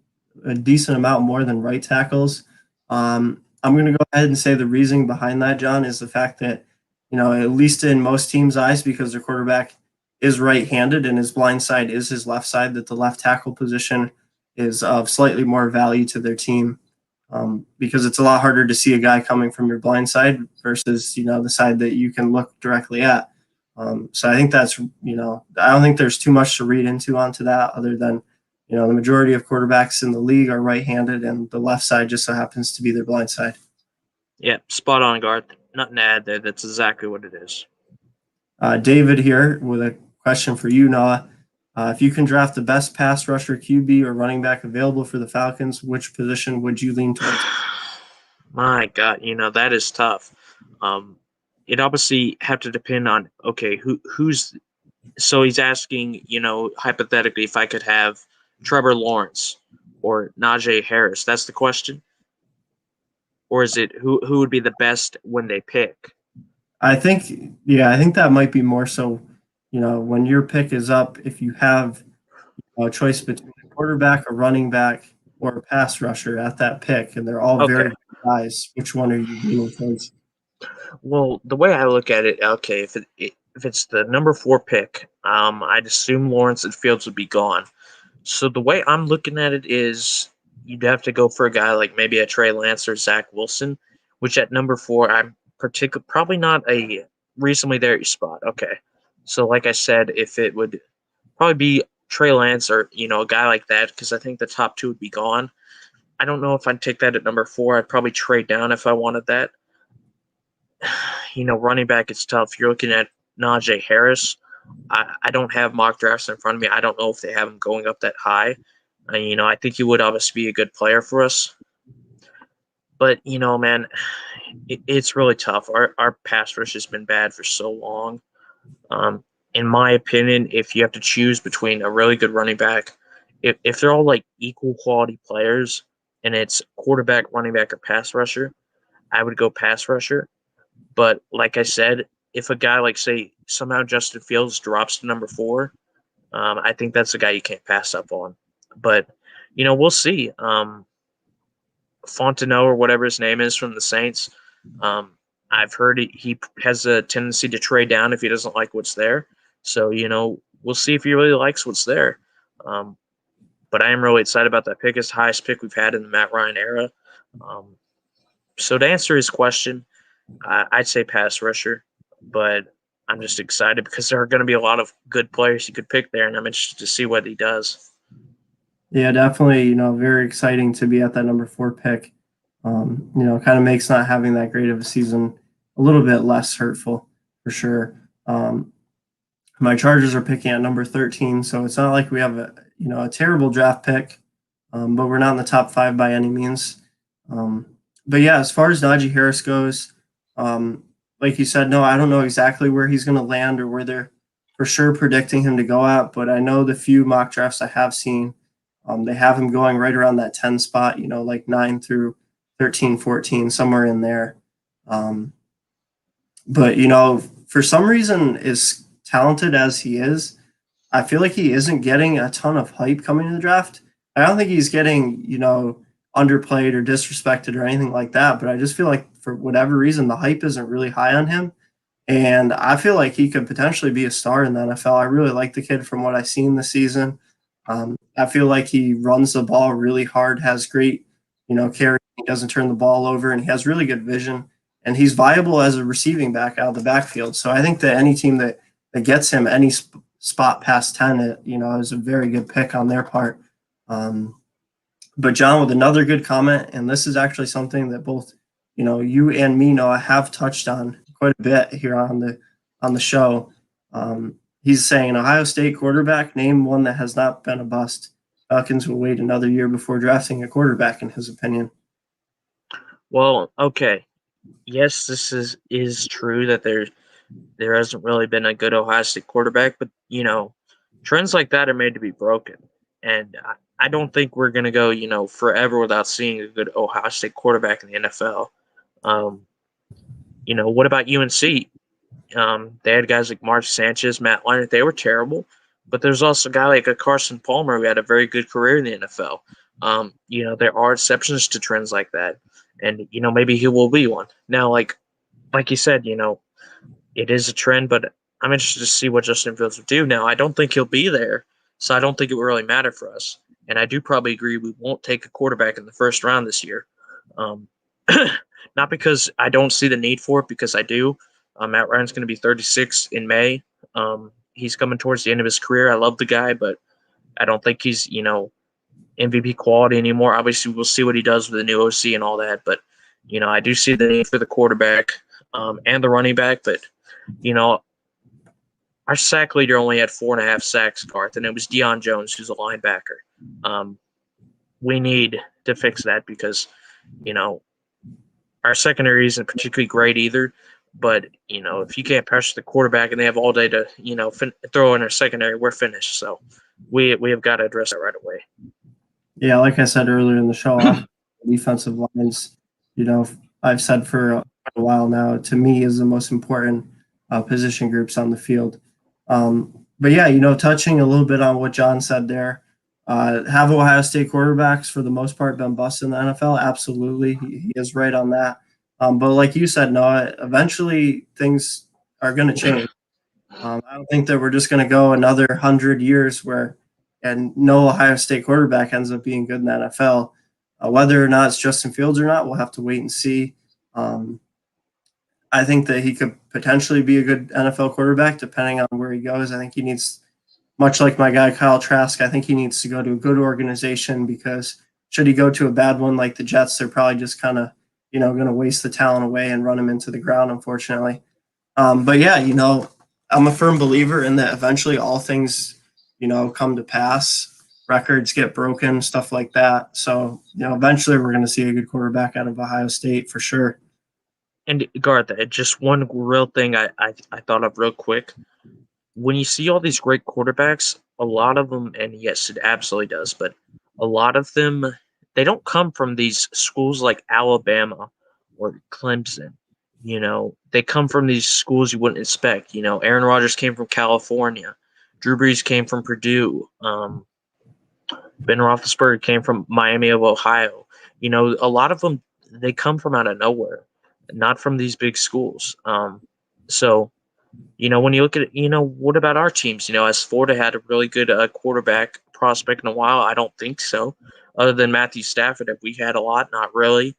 a decent amount more than right tackles. I'm going to go ahead and say the reasoning behind that, John, is the fact that, at least in most teams' eyes, because their quarterback is right-handed and his blind side is his left side, that the left tackle position is of slightly more value to their team because it's a lot harder to see a guy coming from your blind side versus, the side that you can look directly at. So I think that's, I don't think there's too much to read onto that other than, the majority of quarterbacks in the league are right-handed and the left side just so happens to be their blind side. Yeah, spot on, Garth. Nothing to add there. That's exactly what it is. David here with a question for you, Noah. If you can draft the best pass rusher, QB, or running back available for the Falcons, which position would you lean towards? My God, that is tough. It obviously have to depend on, okay, who's – so he's asking, hypothetically, if I could have Trevor Lawrence or Najee Harris. That's the question? Or is it who would be the best when they pick? I think that might be more so, when your pick is up, if you have a choice between a quarterback, a running back, or a pass rusher at that pick, and they're all very good guys, which one are you leaning towards? Well, the way I look at it, okay, if it's the number 4 pick, I'd assume Lawrence and Fields would be gone. So the way I'm looking at it is you'd have to go for a guy like maybe a Trey Lance or Zach Wilson, which at number 4, I'm probably not a reasonably there spot. Okay. So like I said, if it would probably be Trey Lance or, a guy like that, because I think the top 2 would be gone. I don't know if I'd take that at number 4. I'd probably trade down if I wanted that. Running back, it's tough. You're looking at Najee Harris. I don't have mock drafts in front of me. I don't know if they have him going up that high. I think he would obviously be a good player for us. But, man, it's really tough. Our pass rush has been bad for so long. In my opinion, if you have to choose between a really good running back, if they're all like equal quality players and it's quarterback, running back, or pass rusher, I would go pass rusher. But like I said, if a guy like, say, somehow Justin Fields drops to number 4, I think that's a guy you can't pass up on. But, we'll see. Fontenot or whatever his name is from the Saints, I've heard he has a tendency to trade down if he doesn't like what's there. So, we'll see if he really likes what's there. But I am really excited about that pick. It's the highest pick we've had in the Matt Ryan era. So to answer his question, I'd say pass rusher, but I'm just excited because there are going to be a lot of good players you could pick there, and I'm interested to see what he does. Yeah, definitely, very exciting to be at that number 4 pick. Kind of makes not having that great of a season a little bit less hurtful for sure. My Chargers are picking at number 13, so it's not like we have a terrible draft pick, but we're not in the top 5 by any means. But yeah, as far as Najee Harris goes, like you said, no, I don't know exactly where he's going to land or where they're for sure predicting him to go at, but I know the few mock drafts I have seen, they have him going right around that 10 spot, like 9 through 13, 14, somewhere in there. But, for some reason, as talented as he is, I feel like he isn't getting a ton of hype coming to the draft. I don't think he's getting, underplayed or disrespected or anything like that, but I just feel like for whatever reason, the hype isn't really high on him. And I feel like he could potentially be a star in the NFL. I really like the kid from what I've seen this season. I feel like he runs the ball really hard, has great, carry. He doesn't turn the ball over, and he has really good vision. And he's viable as a receiving back out of the backfield. So I think that any team that gets him any spot past 10, is a very good pick on their part. But John, with another good comment, and this is actually something that both, you and me, Noah, have touched on quite a bit here on the show. He's saying Ohio State quarterback, name one that has not been a bust. Falcons will wait another year before drafting a quarterback, in his opinion. Well, okay. Yes, this is true that there hasn't really been a good Ohio State quarterback, but, trends like that are made to be broken. And I don't think we're going to go, forever without seeing a good Ohio State quarterback in the NFL. What about UNC? They had guys like Mark Sanchez, Matt Leinart. They were terrible. But there's also a guy like a Carson Palmer who had a very good career in the NFL. There are exceptions to trends like that. And, maybe he will be one. Now, like you said, it is a trend, but I'm interested to see what Justin Fields will do. Now, I don't think he'll be there, so I don't think it will really matter for us. And I do probably agree we won't take a quarterback in the first round this year. Not because I don't see the need for it, because I do. Matt Ryan's going to be 36 in May. He's coming towards the end of his career. I love the guy, but I don't think he's, MVP quality anymore. Obviously, we'll see what he does with the new OC and all that. But, I do see the need for the quarterback and the running back. But, our sack leader only had 4.5 sacks, Garth, and it was Deion Jones, who's a linebacker. We need to fix that because, our secondary isn't particularly great either. But, if you can't pressure the quarterback and they have all day to, throw in our secondary, we're finished. So we have got to address that right away. Yeah, like I said earlier in the show, defensive lines, I've said for a while now, to me is the most important position groups on the field. But yeah, touching a little bit on what John said there, have Ohio State quarterbacks for the most part been bust in the NFL? Absolutely. He is right on that. But like you said, Noah, eventually things are going to change. I don't think that we're just going to go another 100 years and no Ohio State quarterback ends up being good in the NFL. Whether or not it's Justin Fields or not, we'll have to wait and see. I think that he could potentially be a good NFL quarterback depending on where he goes. I think he needs, much like my guy Kyle Trask, I think he needs to go to a good organization, because should he go to a bad one like the Jets, they're probably just kind of, going to waste the talent away and run him into the ground, unfortunately. But yeah, I'm a firm believer in that eventually all things, come to pass. Records get broken, stuff like that. So, eventually we're going to see a good quarterback out of Ohio State for sure. And Garth, just one real thing I thought of real quick. When you see all these great quarterbacks, a lot of them, and yes, it absolutely does, but a lot of them, they don't come from these schools like Alabama or Clemson. They come from these schools you wouldn't expect. Aaron Rodgers came from California. Drew Brees came from Purdue. Ben Roethlisberger came from Miami of Ohio. A lot of them, they come from out of nowhere, not from these big schools. So, when you look at it, what about our teams? Has Florida had a really good quarterback prospect in a while? I don't think so. Other than Matthew Stafford, have we had a lot? Not really.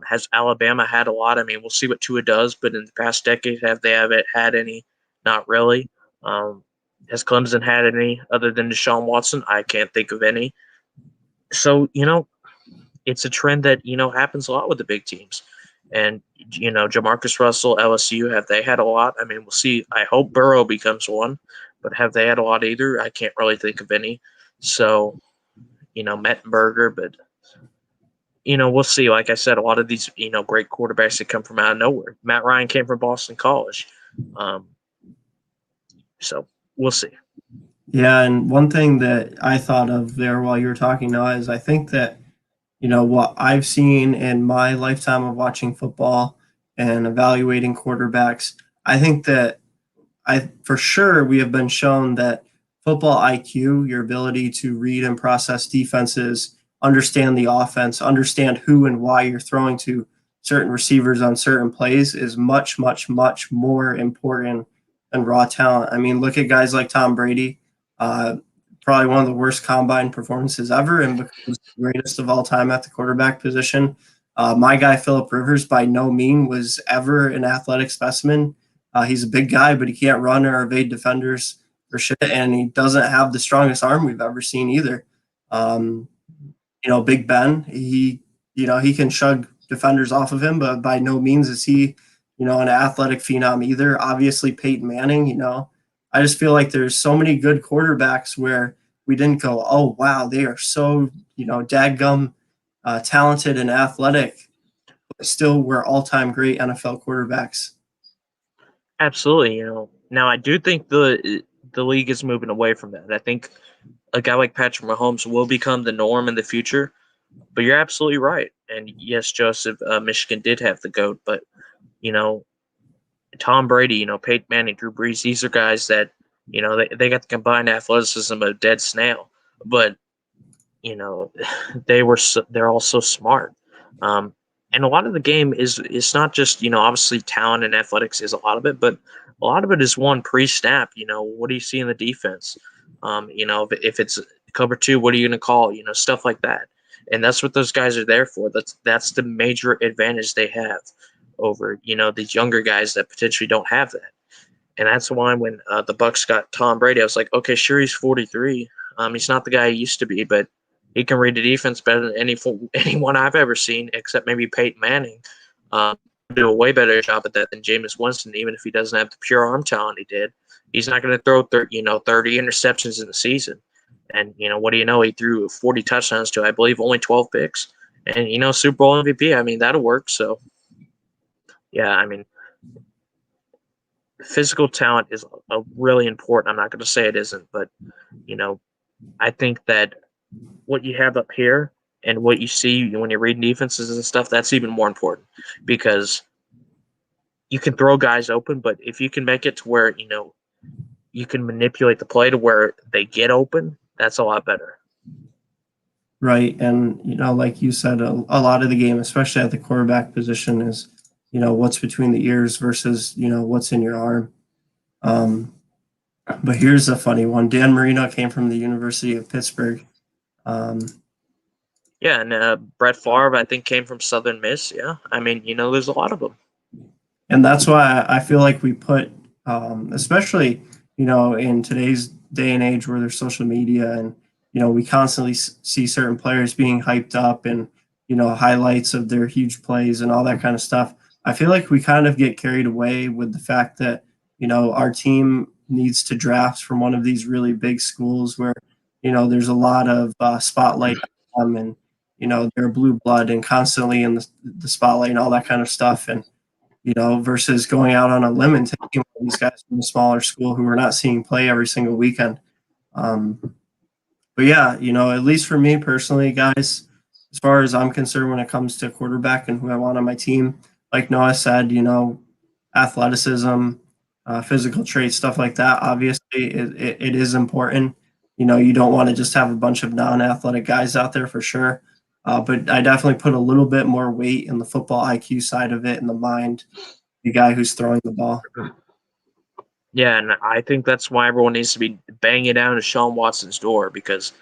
Has Alabama had a lot? I mean, we'll see what Tua does, but in the past decade, have they had any? Not really. Has Clemson had any other than Deshaun Watson? I can't think of any. So, it's a trend that, happens a lot with the big teams. And, Jamarcus Russell, LSU, have they had a lot? I mean, we'll see. I hope Burrow becomes one, but have they had a lot either? I can't really think of any. So, Mettenberger, but, we'll see. Like I said, a lot of these, great quarterbacks that come from out of nowhere. Matt Ryan came from Boston College. So we'll see. Yeah, and one thing that I thought of there while you were talking, Noah, is I think that, what I've seen in my lifetime of watching football and evaluating quarterbacks, I think that for sure we have been shown that football IQ, your ability to read and process defenses, understand the offense, understand who and why you're throwing to certain receivers on certain plays, is much, much, much more important than raw talent. I mean, look at guys like Tom Brady. Probably one of the worst combine performances ever, and becomes the greatest of all time at the quarterback position. My guy, Phillip Rivers, by no means was ever an athletic specimen. He's a big guy, but he can't run or evade defenders for shit, and he doesn't have the strongest arm we've ever seen either. Big Ben, he can shrug defenders off of him, but by no means is he, an athletic phenom either. Obviously, Peyton Manning, I just feel like there's so many good quarterbacks where we didn't go, oh, wow, they are so, dadgum talented and athletic, but still were all-time great NFL quarterbacks. Absolutely. Now I do think the league is moving away from that. I think a guy like Patrick Mahomes will become the norm in the future, but you're absolutely right. And yes, Joseph, Michigan did have the GOAT, but, Tom Brady, Peyton Manning, Drew Brees, these are guys that, they got the combined athleticism of a dead snail, but, they're all so smart. And a lot of the game is not just, obviously talent and athletics is a lot of it, but a lot of it is one pre-snap. What do you see in the defense? If it's cover two, what are you going to call? Stuff like that. And that's what those guys are there for. That's the major advantage they have over, these younger guys that potentially don't have that. And that's why when the Bucks got Tom Brady, I was like, okay, sure, he's 43. He's not the guy he used to be, but he can read the defense better than anyone I've ever seen, except maybe Peyton Manning. Do a way better job at that than Jameis Winston, even if he doesn't have the pure arm talent he did. He's not going to throw 30 interceptions in the season. And, what do you know? He threw 40 touchdowns to, I believe, only 12 picks. And, Super Bowl MVP, I mean, that'll work. So, yeah, I mean, physical talent is really important. I'm not going to say it isn't, but, I think that what you have up here and what you see when you're reading defenses and stuff, that's even more important, because you can throw guys open, but if you can make it to where, you can manipulate the play to where they get open, that's a lot better. Right. And, like you said, a lot of the game, especially at the quarterback position, is, what's between the ears versus, what's in your arm. But here's a funny one. Dan Marino came from the University of Pittsburgh. Yeah, Yeah, and Brett Favre, I think, came from Southern Miss. Yeah, I mean, there's a lot of them. And that's why I feel like we put, especially, in today's day and age where there's social media and, we constantly see certain players being hyped up and, highlights of their huge plays and all that kind of stuff. I feel like we kind of get carried away with the fact that, our team needs to draft from one of these really big schools where, there's a lot of spotlight on them and, they're blue blood and constantly in the spotlight and all that kind of stuff. And, versus going out on a limb and taking one of these guys from a smaller school who we're not seeing play every single weekend. But yeah, at least for me personally, guys, as far as I'm concerned, when it comes to quarterback and who I want on my team, like Noah said, athleticism, physical traits, stuff like that. Obviously, it is important. You don't want to just have a bunch of non-athletic guys out there for sure. But I definitely put a little bit more weight in the football IQ side of it in the mind, the guy who's throwing the ball. Yeah, and I think that's why everyone needs to be banging down to Sean Watson's door, because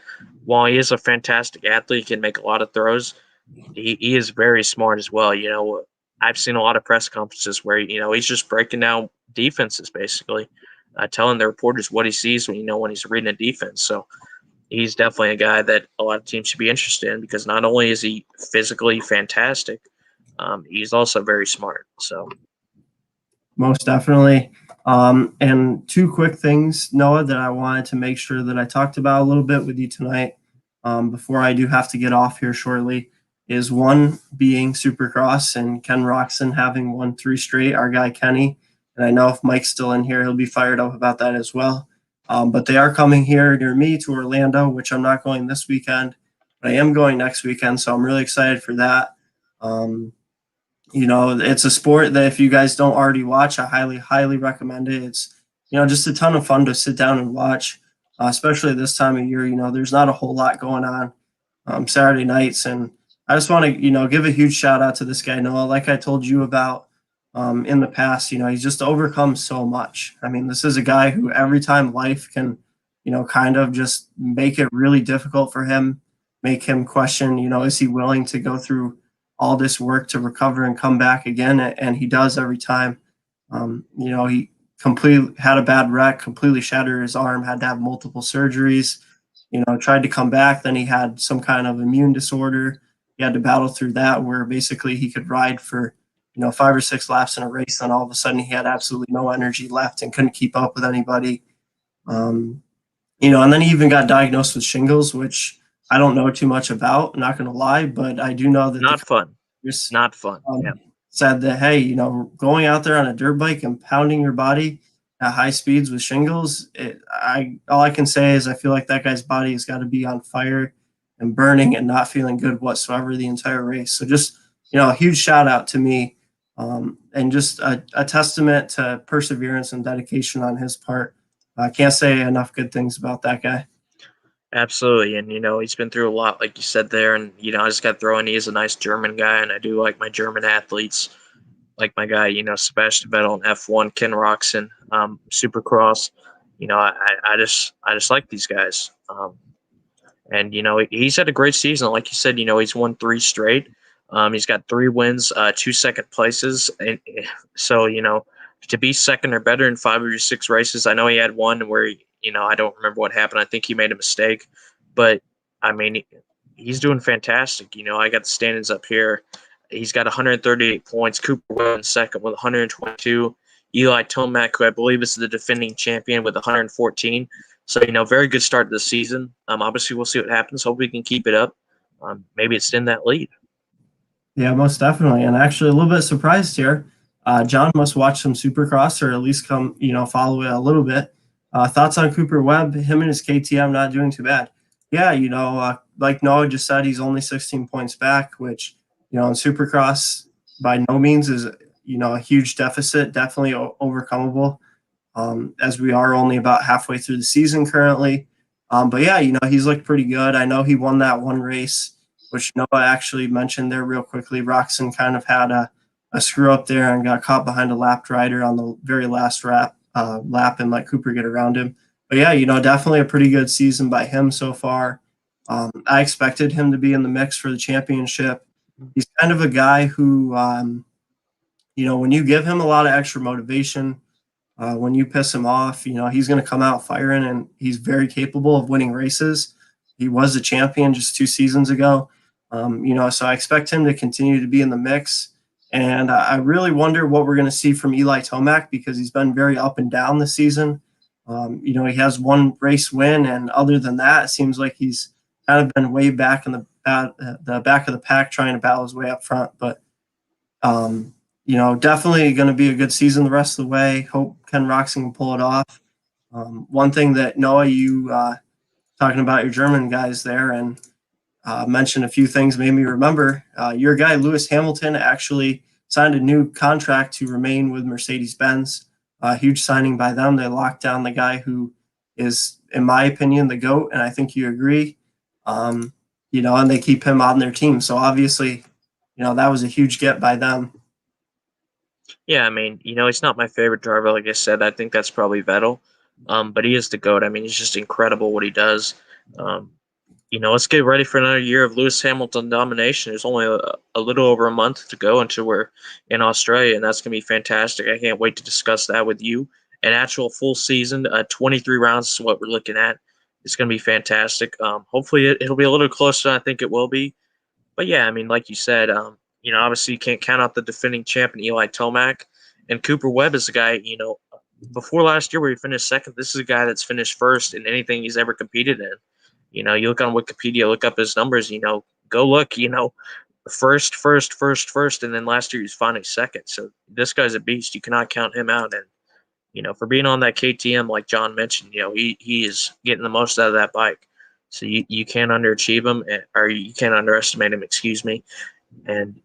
while he is a fantastic athlete, he can make a lot of throws, he is very smart as well. I've seen a lot of press conferences where, he's just breaking down defenses, basically, telling the reporters what he sees when he's reading a defense. So he's definitely a guy that a lot of teams should be interested in, because not only is he physically fantastic, he's also very smart. So Most definitely. And two quick things, Noah, that I wanted to make sure that I talked about a little bit with you tonight before I do have to get off here shortly, is one being Supercross and Ken Roxon having won 3 straight, our guy Kenny. And I know if Mike's still in here, he'll be fired up about that as well. But they are coming here near me to Orlando, which I'm not going this weekend, but I am going next weekend. So I'm really excited for that. It's a sport that if you guys don't already watch, I highly, highly recommend it. It's, just a ton of fun to sit down and watch, especially this time of year. There's not a whole lot going on Saturday nights. And I just want to, give a huge shout out to this guy, Noah. Like I told you about in the past, he's just overcome so much. I mean, this is a guy who every time life can, kind of just make it really difficult for him, make him question, is he willing to go through all this work to recover and come back again? And he does every time. He completely had a bad wreck, completely shattered his arm, had to have multiple surgeries, tried to come back. Then he had some kind of immune disorder. He had to battle through that, where basically he could ride for 5 or 6 laps in a race. Then all of a sudden he had absolutely no energy left and couldn't keep up with anybody. And then he even got diagnosed with shingles, which I don't know too much about, not going to lie, but I do know that not fun. Yeah. Said that, hey, going out there on a dirt bike and pounding your body at high speeds with shingles, all I can say is I feel like that guy's body has got to be on fire and burning and not feeling good whatsoever the entire race. So just, a huge shout out to me, and just a testament to perseverance and dedication on his part. I can't say enough good things about that guy. Absolutely, and he's been through a lot, like you said there, and I just got to throw in, he's a nice German guy, and I do like my German athletes, like my guy, Sebastian Vettel in F1, Ken Roxon, Supercross. I just like these guys, and he's had a great season, like you said. He's won 3 straight. He's got 3 wins, 2 second places, and so to be second or better in 5 of your 6 races. I know he had one where I don't remember what happened. I think he made a mistake, but I mean, he's doing fantastic. I got the standings up here. He's got 138 points. Cooper Webb in second with 122. Eli Tomac, who I believe is the defending champion, with 114. So, very good start to the season. Obviously, we'll see what happens. Hope we can keep it up. Maybe extend that lead. Yeah, most definitely. And actually, a little bit surprised here. John must watch some Supercross, or at least come, follow it a little bit. Thoughts on Cooper Webb? Him and his KTM not doing too bad. Yeah, like Noah just said, he's only 16 points back, which, in Supercross by no means is, a huge deficit, definitely overcomable, as we are only about halfway through the season currently. But yeah, he's looked pretty good. I know he won that one race, which Noah actually mentioned there real quickly. Roxon kind of had a screw up there and got caught behind a lapped rider on the very last lap and let Cooper get around him. But yeah, definitely a pretty good season by him so far. I expected him to be in the mix for the championship. He's kind of a guy who, when you give him a lot of extra motivation, when you piss him off, he's going to come out firing, and he's very capable of winning races. He was a champion just 2 seasons ago. So I expect him to continue to be in the mix. And I really wonder what we're going to see from Eli Tomac, because he's been very up and down this season. He has one race win, and other than that, it seems like he's kind of been way back in the back of the pack trying to battle his way up front. But definitely going to be a good season the rest of the way. Hope Ken Roxon can pull it off. One thing that Noah, you talking about your German guys there, and mentioned a few things made me remember. Your guy Lewis Hamilton actually signed a new contract to remain with Mercedes-Benz. Huge signing by them. They locked down the guy who is, in my opinion, the GOAT, and I think you agree. And they keep him on their team. So obviously, that was a huge get by them. Yeah, I mean, he's not my favorite driver. Like I said, I think that's probably Vettel. But he is the GOAT. I mean, he's just incredible what he does. Let's get ready for another year of Lewis Hamilton domination. There's only a little over a month to go until we're in Australia, and that's going to be fantastic. I can't wait to discuss that with you. An actual full season, 23 rounds is what we're looking at. It's going to be fantastic. Hopefully it'll be a little closer than I think it will be. But yeah, I mean, like you said, obviously you can't count out the defending champion Eli Tomac, and Cooper Webb is a guy, before last year where he finished second, this is a guy that's finished first in anything he's ever competed in. You look on Wikipedia, look up his numbers, go look, first, and then last year he's finally second. So this guy's a beast. You cannot count him out. And, for being on that KTM, like John mentioned, he is getting the most out of that bike. So you can't underachieve him, or you can't underestimate him, excuse me. And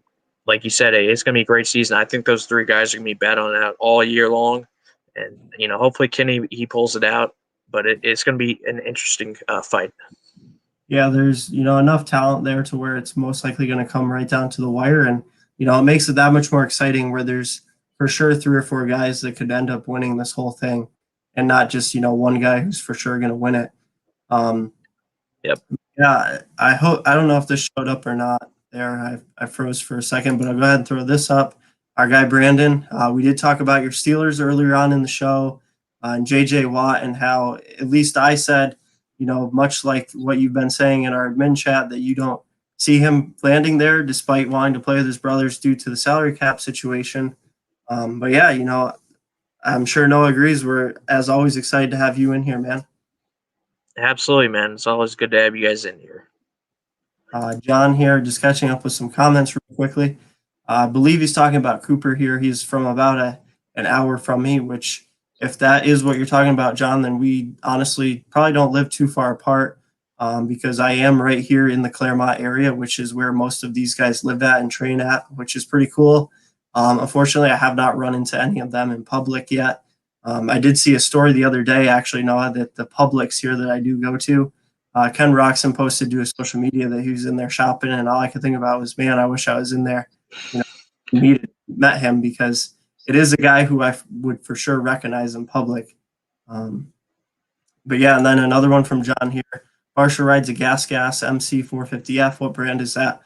like you said, it's going to be a great season. I think those three guys are going to be battling out all year long. And, hopefully Kenny, he pulls it out. But it's going to be an interesting fight. Yeah, there's enough talent there to where it's most likely going to come right down to the wire, and it makes it that much more exciting where there's for sure 3 or 4 guys that could end up winning this whole thing, and not just one guy who's for sure going to win it. Yep. Yeah, I don't know if this showed up or not. There, I froze for a second, but I'll go ahead and throw this up. Our guy Brandon, we did talk about your Steelers earlier on in the show, and J.J. Watt, and how at least I said, much like what you've been saying in our admin chat, that you don't see him landing there despite wanting to play with his brothers due to the salary cap situation. But yeah, I'm sure Noah agrees. We're, as always, excited to have you in here, man. Absolutely, man. It's always good to have you guys in here. John here, just catching up with some comments real quickly. I believe he's talking about Cooper here. He's from about an hour from me, which if that is what you're talking about, John, then we honestly probably don't live too far apart, because I am right here in the Claremont area, which is where most of these guys live at and train at, which is pretty cool. Unfortunately, I have not run into any of them in public yet. I did see a story the other day, actually, Noah, that the Publix here that I do go to, Ken Roxon posted to his social media that he was in there shopping, and all I could think about was, man, I wish I was in there, met him, because it is a guy who I would for sure recognize in public. But yeah, and then another one from John here. Barsha rides a Gas MC450F. What brand is that?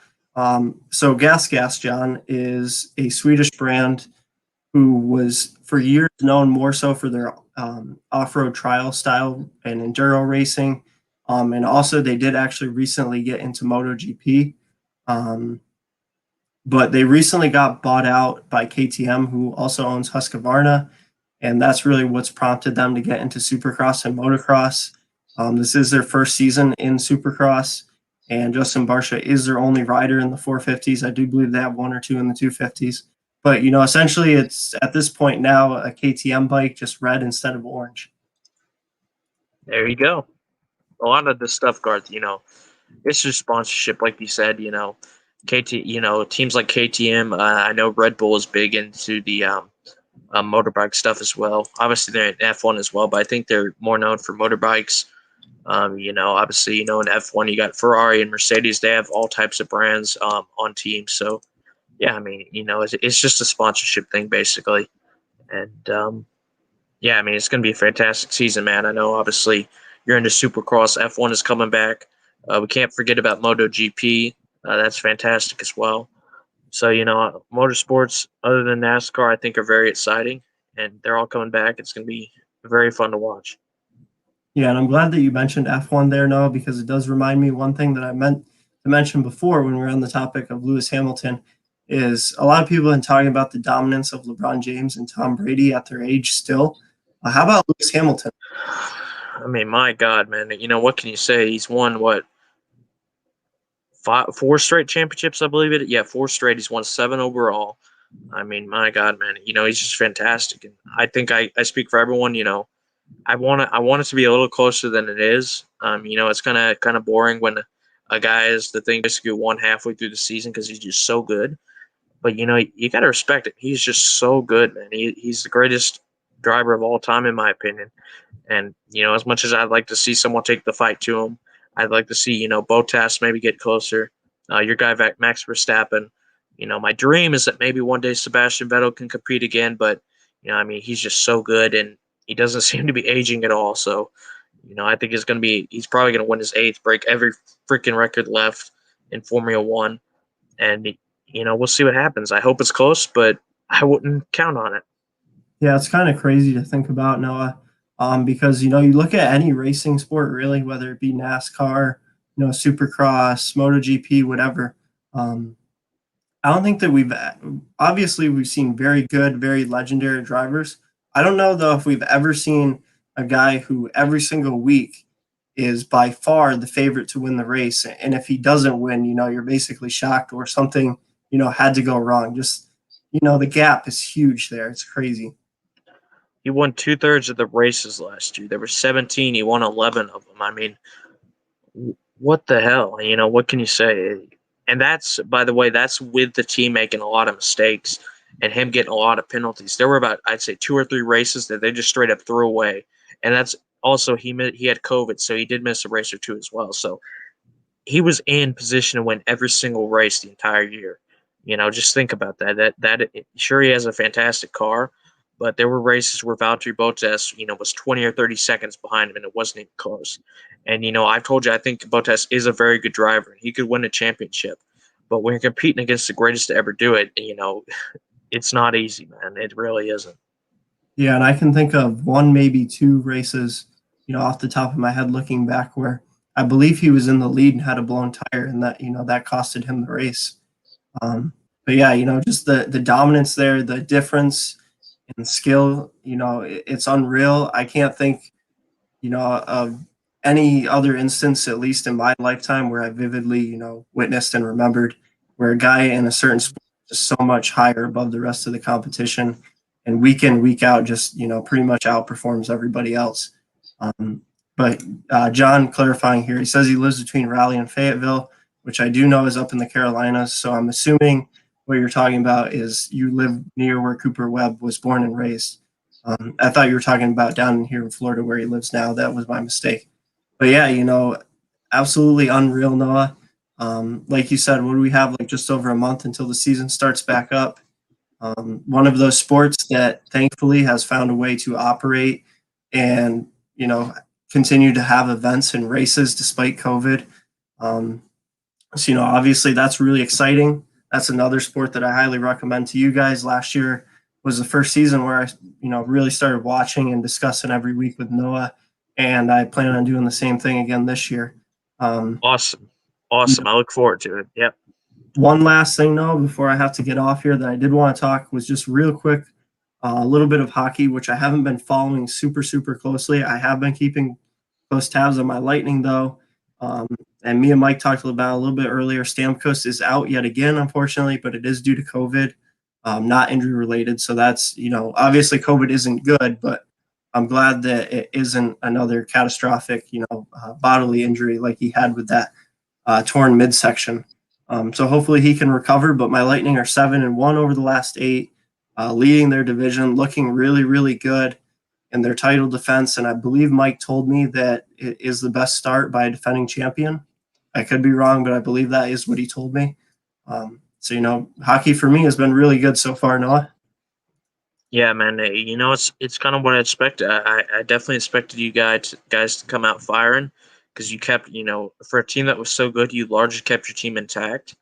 So Gas, John, is a Swedish brand who was for years known more so for their off-road trial style and enduro racing. And also they did actually recently get into MotoGP. But they recently got bought out by KTM, who also owns Husqvarna, and that's really what's prompted them to get into Supercross and motocross. This is their first season in Supercross, and Justin Barsha is their only rider in the 450s. I do believe they have 1 or 2 in the 250s. But, essentially it's at this point now a KTM bike, just red instead of orange. There you go. A lot of this stuff, Garth, it's just sponsorship, like you said, teams like KTM, I know Red Bull is big into the motorbike stuff as well. Obviously, they're in F1 as well, but I think they're more known for motorbikes. Obviously, in F1, you got Ferrari and Mercedes. They have all types of brands on teams. So, yeah, I mean, it's just a sponsorship thing, basically. And, yeah, I mean, it's going to be a fantastic season, man. I know, obviously, you're into Supercross. F1 is coming back. We can't forget about MotoGP. That's fantastic as well. So, motorsports other than NASCAR, I think are very exciting, and they're all coming back. It's going to be very fun to watch. Yeah, and I'm glad that you mentioned F1 there, Noah, because it does remind me one thing that I meant to mention before when we were on the topic of Lewis Hamilton is a lot of people have been talking about the dominance of LeBron James and Tom Brady at their age still. How about Lewis Hamilton? I mean, my God, man. What can you say? He's won, what, four straight championships, I believe it. Yeah, four straight. He's won 7 overall. I mean, my God, man. He's just fantastic. And I think I speak for everyone. I want it to be a little closer than it is. It's kind of boring when a guy is the thing basically won halfway through the season because he's just so good. But you got to respect it. He's just so good, man. He's the greatest driver of all time, in my opinion. And as much as I'd like to see someone take the fight to him, I'd like to see Bottas maybe get closer. Your guy Max Verstappen. My dream is that maybe one day Sebastian Vettel can compete again. But he's just so good, and he doesn't seem to be aging at all. So I think he's probably going to win his 8th, break every freaking record left in Formula One, and we'll see what happens. I hope it's close, but I wouldn't count on it. Yeah, it's kind of crazy to think about, Noah, because you look at any racing sport, really, whether it be NASCAR, Supercross, MotoGP, whatever. I don't think that we've seen very good, very legendary drivers. I don't know though if we've ever seen a guy who every single week is by far the favorite to win the race, and if he doesn't win, you're basically shocked or something had to go wrong. Just the gap is huge there. It's crazy. He won 2/3 of the races last year. There were 17. He won 11 of them. I mean, what the hell? What can you say? And that's, by the way, that's with the team making a lot of mistakes and him getting a lot of penalties. There were about, I'd say, 2 or 3 races that they just straight up threw away. And that's also, he had COVID, so he did miss a race or 2 as well. So he was in position to win every single race the entire year. Just think about that. Sure, he has a fantastic car, but there were races where Valtteri Bottas, was 20 or 30 seconds behind him, and it wasn't even close. And, I've told you, I think Bottas is a very good driver. He could win a championship. But when you're competing against the greatest to ever do it, it's not easy, man. It really isn't. Yeah, and I can think of 1, maybe 2 races, off the top of my head looking back where I believe he was in the lead and had a blown tire, and that costed him the race. But yeah, just the dominance there, the difference in skill, it's unreal. I can't think, of any other instance, at least in my lifetime, where I vividly, witnessed and remembered where a guy in a certain sport is so much higher above the rest of the competition and week in, week out, just, pretty much outperforms everybody else. But John clarifying here, he says he lives between Raleigh and Fayetteville, which I do know is up in the Carolinas. So I'm assuming what you're talking about is you live near where Cooper Webb was born and raised. I thought you were talking about down here in Florida where he lives now. That was my mistake. But yeah, absolutely unreal, Noah. Like you said, what do we have? Like just over a month until the season starts back up. One of those sports that thankfully has found a way to operate and, continue to have events and races despite COVID. So, obviously that's really exciting. That's another sport that I highly recommend to you guys. Last year was the first season where I, really started watching and discussing every week with Noah, and I plan on doing the same thing again this year. Awesome. I look forward to it. Yep. One last thing, Noah, before I have to get off here that I did want to talk was just real quick, a little bit of hockey, which I haven't been following super, super closely. I have been keeping close tabs on my Lightning, though. And me and Mike talked about a little bit earlier. Stamkos is out yet again, unfortunately, but it is due to COVID, not injury related. So that's, obviously COVID isn't good, but I'm glad that it isn't another catastrophic, bodily injury like he had with that torn midsection. So hopefully he can recover. But my Lightning are 7-1 over the last 8, leading their division, looking really, really good in their title defense. And I believe Mike told me that it is the best start by a defending champion. I could be wrong, but I believe that is what he told me. So, hockey for me has been really good so far, Noah. Yeah, man. It's kind of what I expected. I definitely expected you guys to come out firing. because you kept, for a team that was so good, you largely kept your team intact.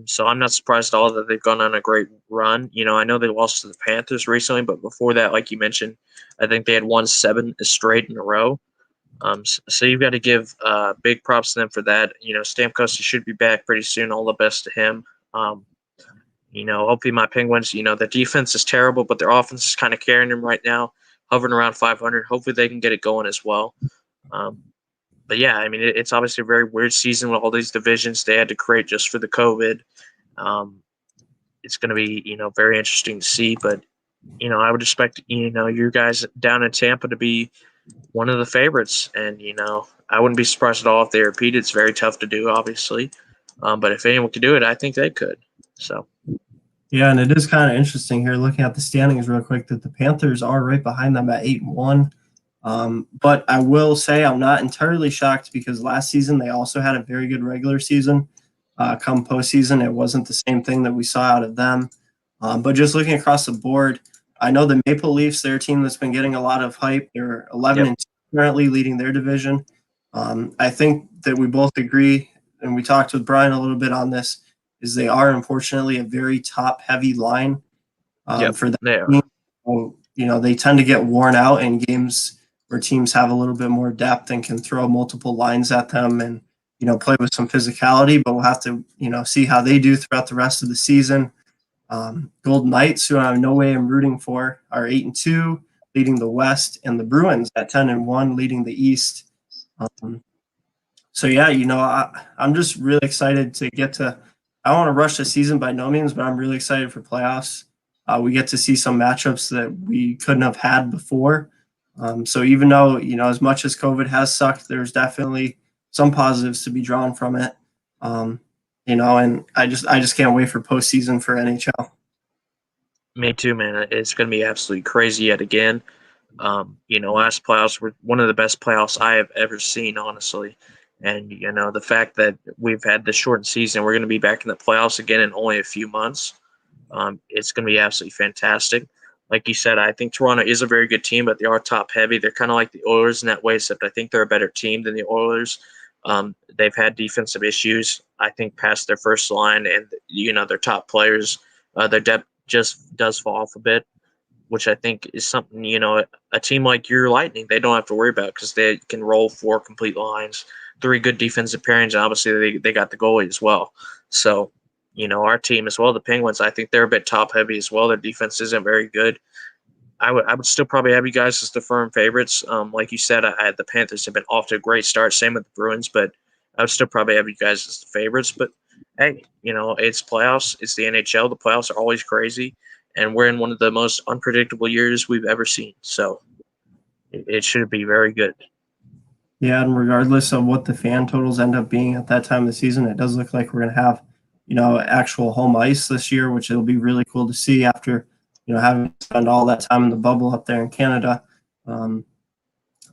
So I'm not surprised at all that they've gone on a great run. I know they lost to the Panthers recently, but before that, like you mentioned, I think they had won 7 straight in a row. So you've got to give big props to them for that. Stamkos should be back pretty soon. All the best to him. Hopefully my Penguins, the defense is terrible, but their offense is kind of carrying them right now, hovering around 500. Hopefully they can get it going as well. But yeah, I mean, it's obviously a very weird season with all these divisions they had to create just for the COVID. It's going to be, very interesting to see. But, I would expect, you guys down in Tampa to be one of the favorites. And, I wouldn't be surprised at all if they repeat it. It's very tough to do, obviously. But if anyone could do it, I think they could. So. Yeah, and it is kind of interesting here looking at the standings real quick that the Panthers are right behind them at 8-1. But I will say I'm not entirely shocked because last season they also had a very good regular season. Come postseason, it wasn't the same thing that we saw out of them. But just looking across the board, I know the Maple Leafs, their team that's been getting a lot of hype. They're 11-2 currently, leading their division. I think that we both agree, and we talked with Brian a little bit on this, is they are unfortunately a very top-heavy line for that team. So, they tend to get worn out in games where teams have a little bit more depth and can throw multiple lines at them and, play with some physicality. But we'll have to, see how they do throughout the rest of the season. Golden Knights, who I have no way I'm rooting for, are 8-2, leading the West, and the Bruins at 10-1, leading the East. So yeah, I'm just really excited to get to. I don't want to rush the season by no means, but I'm really excited for playoffs. We get to see some matchups that we couldn't have had before. So even though, as much as COVID has sucked, there's definitely some positives to be drawn from it. And I just can't wait for postseason for NHL. Me too, man. It's going to be absolutely crazy yet again. Last playoffs were one of the best playoffs I have ever seen, honestly. And, the fact that we've had this shortened season, we're going to be back in the playoffs again in only a few months. It's going to be absolutely fantastic. Like you said, I think Toronto is a very good team, but they are top heavy. They're kind of like the Oilers in that way, except I think they're a better team than the Oilers. They've had defensive issues, I think, past their first line, and, their top players, their depth just does fall off a bit, which I think is something, a team like your Lightning, they don't have to worry about because they can roll 4 complete lines, 3 good defensive pairings, and obviously they got the goalie as well. So, our team as well, the Penguins, I think they're a bit top heavy as well. Their defense isn't very good. I would still probably have you guys as the firm favorites. Like you said, the Panthers have been off to a great start, same with the Bruins, but I would still probably have you guys as the favorites. But hey, it's playoffs. It's the NHL. The playoffs are always crazy, and we're in one of the most unpredictable years we've ever seen. So it should be very good. Yeah, and regardless of what the fan totals end up being at that time of the season, it does look like we're going to have, actual home ice this year, which it'll be really cool to see after, having spent all that time in the bubble up there in Canada.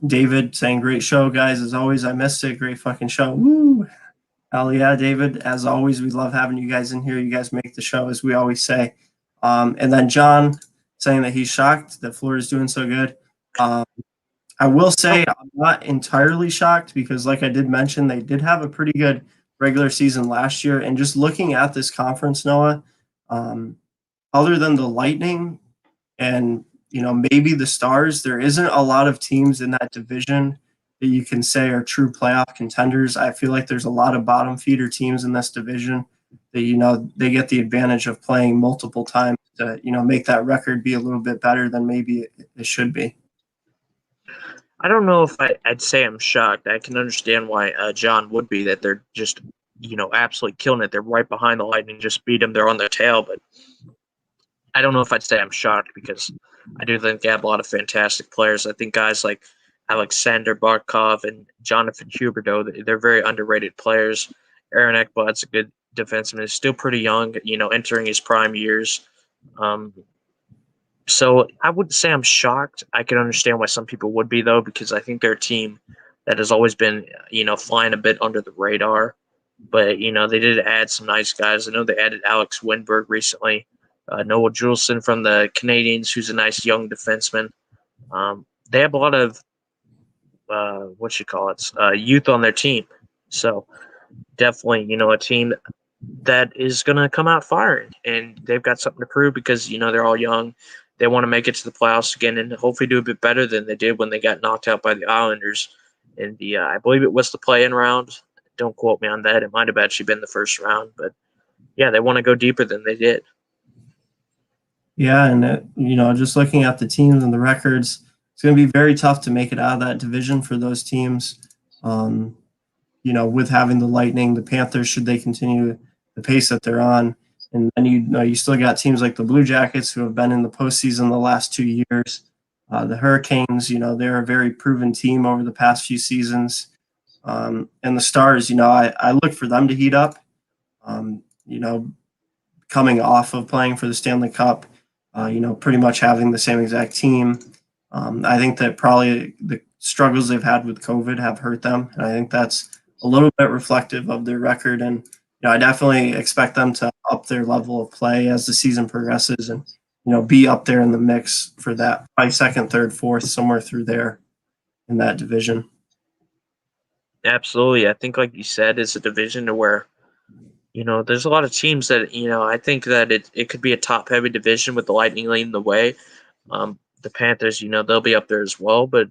David saying, great show, guys. As always, I missed it. Great fucking show. Woo! Hell yeah, David. As always, we love having you guys in here. You guys make the show, as we always say. And then John saying that he's shocked that Florida's doing so good. I will say I'm not entirely shocked because, like I did mention, they did have a pretty good regular season last year. And just looking at this conference, Noah, other than the Lightning and, maybe the Stars, there isn't a lot of teams in that division that you can say are true playoff contenders. I feel like there's a lot of bottom feeder teams in this division that, they get the advantage of playing multiple times to, make that record be a little bit better than maybe it should be. I don't know if I'd say I'm shocked. I can understand why John would be, that they're just, absolutely killing it. They're right behind the Lightning, just beat them. They're on their tail. But I don't know if I'd say I'm shocked because I do think they have a lot of fantastic players. I think guys like Alexander Barkov and Jonathan Huberdeau, they're very underrated players. Aaron Ekblad's a good defenseman. He's still pretty young, entering his prime years. So I wouldn't say I'm shocked. I can understand why some people would be, though, because I think they're a team that has always been, flying a bit under the radar. But, they did add some nice guys. I know they added Alex Winberg recently. Noah Juleson from the Canadiens, who's a nice young defenseman. They have a lot of youth on their team. So definitely, a team that is going to come out firing, and they've got something to prove because they're all young. They want to make it to the playoffs again and hopefully do a bit better than they did when they got knocked out by the Islanders in the I believe it was the play-in round. Don't quote me on that. It might have actually been the first round, but yeah, they want to go deeper than they did. Yeah, and just looking at the teams and the records, it's going to be very tough to make it out of that division for those teams. With having the Lightning, the Panthers, should they continue the pace that they're on, and then you still got teams like the Blue Jackets who have been in the postseason the last 2 years. The Hurricanes, they're a very proven team over the past few seasons. And the Stars, I look for them to heat up. Coming off of playing for the Stanley Cup, pretty much having the same exact team. I think that probably the struggles they've had with COVID have hurt them, and I think that's a little bit reflective of their record. And I definitely expect them to up their level of play as the season progresses, and be up there in the mix for that probably second, third, fourth, somewhere through there in that division. Absolutely, I think like you said, it's a division to where there's a lot of teams that I think that it could be a top heavy division with the Lightning leading the way. The Panthers, they'll be up there as well, but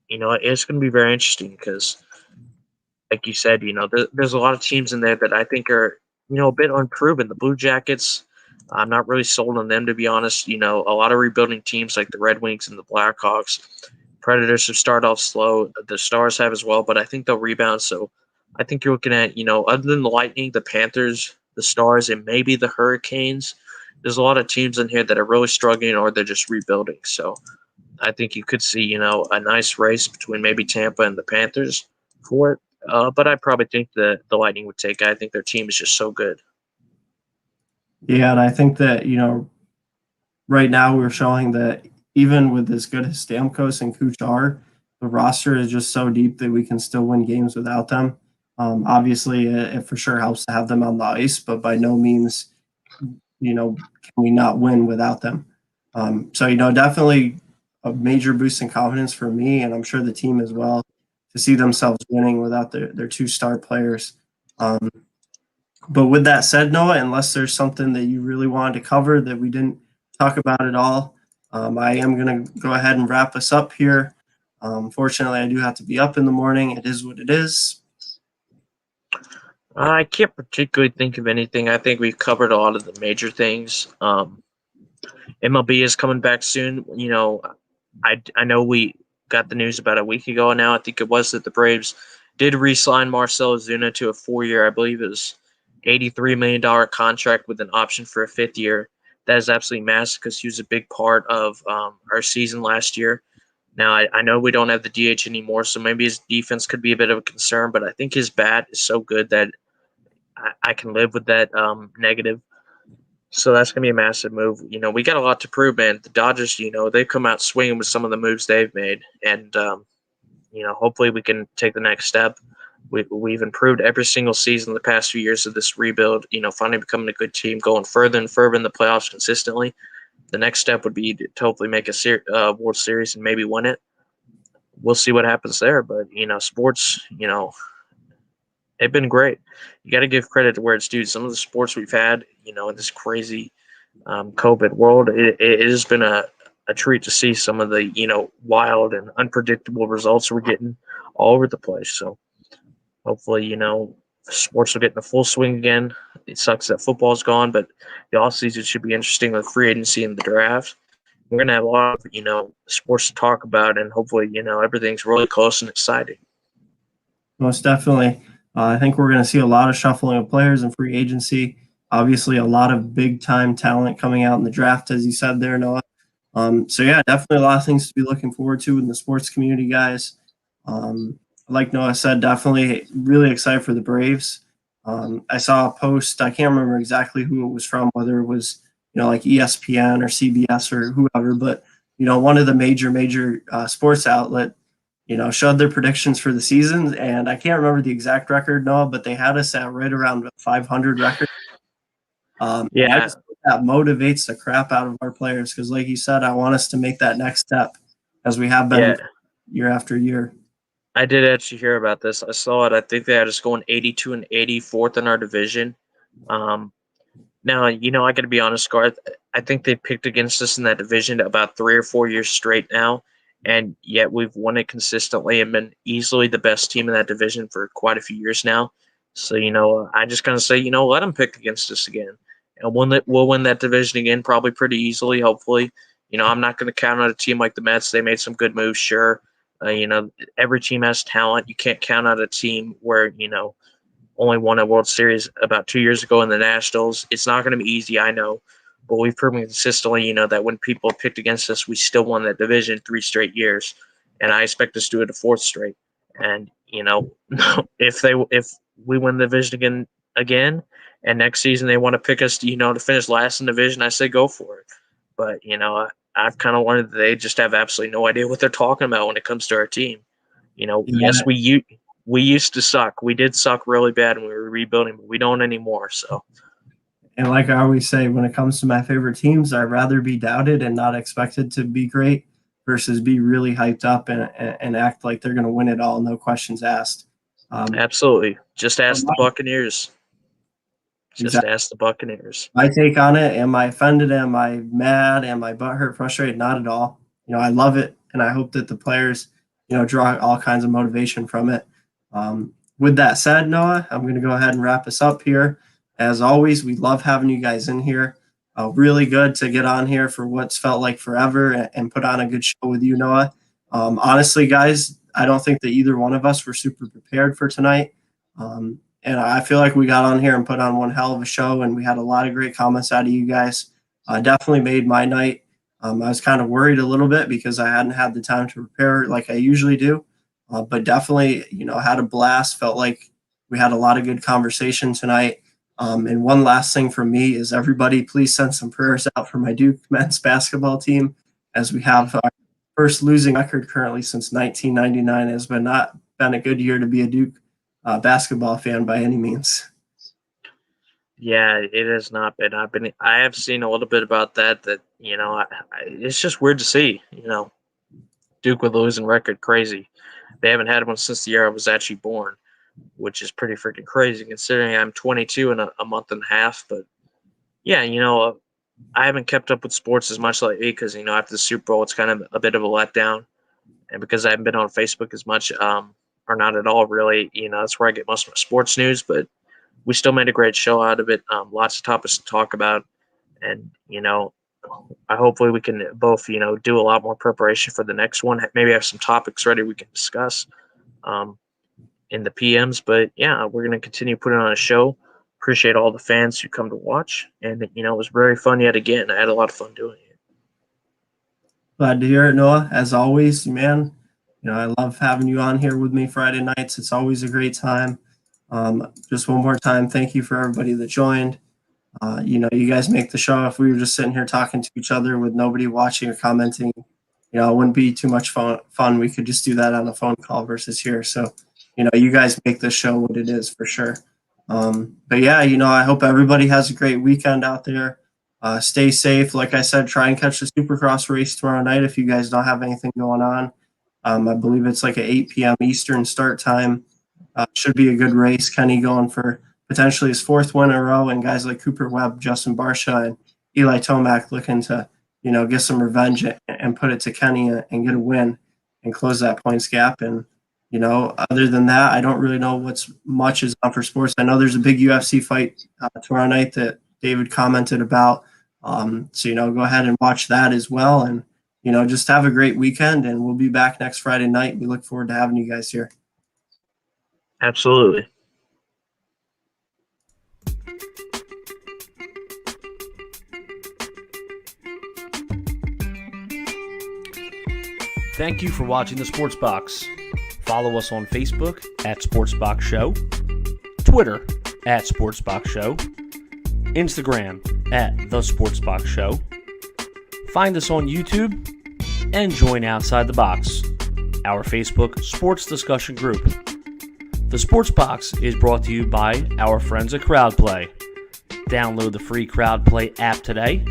it's going to be very interesting because, like you said, there's a lot of teams in there that I think are a bit unproven. The Blue Jackets, I'm not really sold on them, to be honest. A lot of rebuilding teams like the Red Wings and the Blackhawks, Predators have started off slow. The Stars have as well, but I think they'll rebound. So I think you're looking at, other than the Lightning, the Panthers, the Stars, and maybe the Hurricanes, there's a lot of teams in here that are really struggling or they're just rebuilding. So I think you could see, a nice race between maybe Tampa and the Panthers for it. But I probably think the Lightning would take it. I think their team is just so good. Yeah, and I think that, right now we're showing that even with as good as Stamkos and Kuch are, the roster is just so deep that we can still win games without them. Obviously, it for sure helps to have them on the ice, but by no means, can we not win without them. So, definitely a major boost in confidence for me, and I'm sure the team as well, to see themselves winning without their two star players. But with that said, Noah, unless there's something that you really wanted to cover that we didn't talk about at all, I am going to go ahead and wrap us up here. Fortunately, I do have to be up in the morning. It is what it is. I can't particularly think of anything. I think we've covered a lot of the major things. MLB is coming back soon. I know we got the news about a week ago now. I think it was that the Braves did re-sign Marcell Ozuna to a 4-year, I believe it was $83 million contract with an option for a 5th year. That is absolutely massive because he was a big part of our season last year. Now, I know we don't have the DH anymore, so maybe his defense could be a bit of a concern, but I think his bat is so good that I can live with that negative. So that's going to be a massive move. We got a lot to prove, man. The Dodgers, they've come out swinging with some of the moves they've made. And, hopefully we can take the next step. We've improved every single season the past few years of this rebuild, finally becoming a good team, going further and further in the playoffs consistently. The next step would be to hopefully make a World Series and maybe win it. We'll see what happens there. But, sports, they've been great. You got to give credit to where it's due. Some of the sports we've had, in this crazy COVID world, it has been a treat to see some of the, wild and unpredictable results we're getting all over the place. So hopefully, sports will get in the full swing again. It sucks that football's gone, but the offseason should be interesting with free agency and the draft. We're going to have a lot of, sports to talk about, and hopefully, everything's really close and exciting. Most definitely. I think we're going to see a lot of shuffling of players in free agency. Obviously, a lot of big-time talent coming out in the draft, as you said there, Noah. So, yeah, definitely a lot of things to be looking forward to in the sports community, guys. Like Noah said, definitely really excited for the Braves. I saw a post. I can't remember exactly who it was from, whether it was, like ESPN or CBS or whoever, but, one of the major sports outlet, showed their predictions for the season. And I can't remember the exact record, Noah, but they had us at right around 500 record. Yeah. I just think that motivates the crap out of our players because, like you said, I want us to make that next step as we have been year after year. I did actually hear about this. I saw it. I think they had us going 82 and 84th in our division. Um, Now, I got to be honest, Garth. I think they picked against us in that division about 3 or 4 years straight now, and yet we've won it consistently and been easily the best team in that division for quite a few years now. So, I just kind of say, let them pick against us again, and we'll win that division again, probably pretty easily, hopefully. I'm not going to count out a team like the Mets. They made some good moves, sure. Every team has talent. You can't count out a team where, only won a World Series about 2 years ago in the Nationals. It's not going to be easy, I know, but we've proven consistently, that when people picked against us, we still won that division 3 straight years, and I expect us to do it a fourth straight. And if we win the division again, and next season they want to pick us, to finish last in the division, I say go for it. But I've kind of learned that they just have absolutely no idea what they're talking about when it comes to our team. Yes, we used to suck. We did suck really bad when we were rebuilding, but we don't anymore. So, And like I always say, when it comes to my favorite teams, I'd rather be doubted and not expected to be great versus be really hyped up and act like they're going to win it all, no questions asked. Absolutely. Just ask the Buccaneers. Exactly. Ask the Buccaneers. My take on it, am I offended? Am I mad? Am I butthurt, frustrated? Not at all. I love it, and I hope that the players, draw all kinds of motivation from it. With that said, Noah, I'm going to go ahead and wrap us up here. As always, we love having you guys in here. Really good to get on here for what's felt like forever and put on a good show with you, Noah. Honestly, guys, I don't think that either one of us were super prepared for tonight. And I feel like we got on here and put on one hell of a show, and we had a lot of great comments out of you guys. Definitely made my night. I was kind of worried a little bit because I hadn't had the time to prepare like I usually do. But definitely, had a blast. Felt like we had a lot of good conversation tonight. And one last thing from me is everybody, please send some prayers out for my Duke men's basketball team, as we have our first losing record currently since 1999. It has not been a good year to be a Duke basketball fan by any means. Yeah, it has not been. I have seen a little bit about that. It's just weird to see. Duke with a losing record, crazy. They haven't had one since the year I was actually born, which is pretty freaking crazy considering I'm 22 in a month and a half. But yeah, I haven't kept up with sports as much lately because after the Super Bowl, it's kind of a bit of a letdown, and because I haven't been on Facebook as much, or not at all, really. That's where I get most of my sports news. But we still made a great show out of it. Lots of topics to talk about, and hopefully we can both, do a lot more preparation for the next one. Maybe have some topics ready we can discuss in the PMs. But yeah, we're going to continue putting on a show. Appreciate all the fans who come to watch. And, it was very fun yet again. I had a lot of fun doing it. Glad to hear it, Noah. As always, man, I love having you on here with me Friday nights. It's always a great time. Just one more time, thank you for everybody that joined. You guys make the show. If we were just sitting here talking to each other with nobody watching or commenting, it wouldn't be too much fun. We could just do that on a phone call versus here. So, you guys make the show what it is for sure. But yeah, I hope everybody has a great weekend out there. Stay safe. Like I said, try and catch the Supercross race tomorrow night if you guys don't have anything going on. I believe it's like an 8 p.m. Eastern start time. Should be a good race. Kenny going for potentially his fourth win in a row, and guys like Cooper Webb, Justin Barsha, and Eli Tomac looking to, get some revenge and put it to Kenny and get a win and close that points gap. And, other than that, I don't really know what's much is on for sports. I know there's a big UFC fight tomorrow night that David commented about. So, go ahead and watch that as well. And, just have a great weekend, and we'll be back next Friday night. We look forward to having you guys here. Absolutely. Thank you for watching the Sports Box. Follow us on Facebook at Sports Box Show, Twitter at Sports Box Show, Instagram at The Sports Box Show. Find us on YouTube and join Outside the Box, our Facebook sports discussion group. The Sports Box is brought to you by our friends at CrowdPlay. Download the free CrowdPlay app today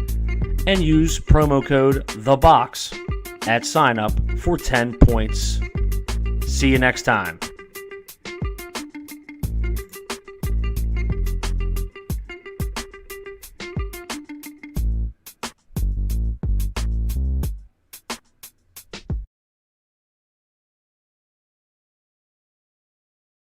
and use promo code THEBOX at sign up for 10 points. See you next time.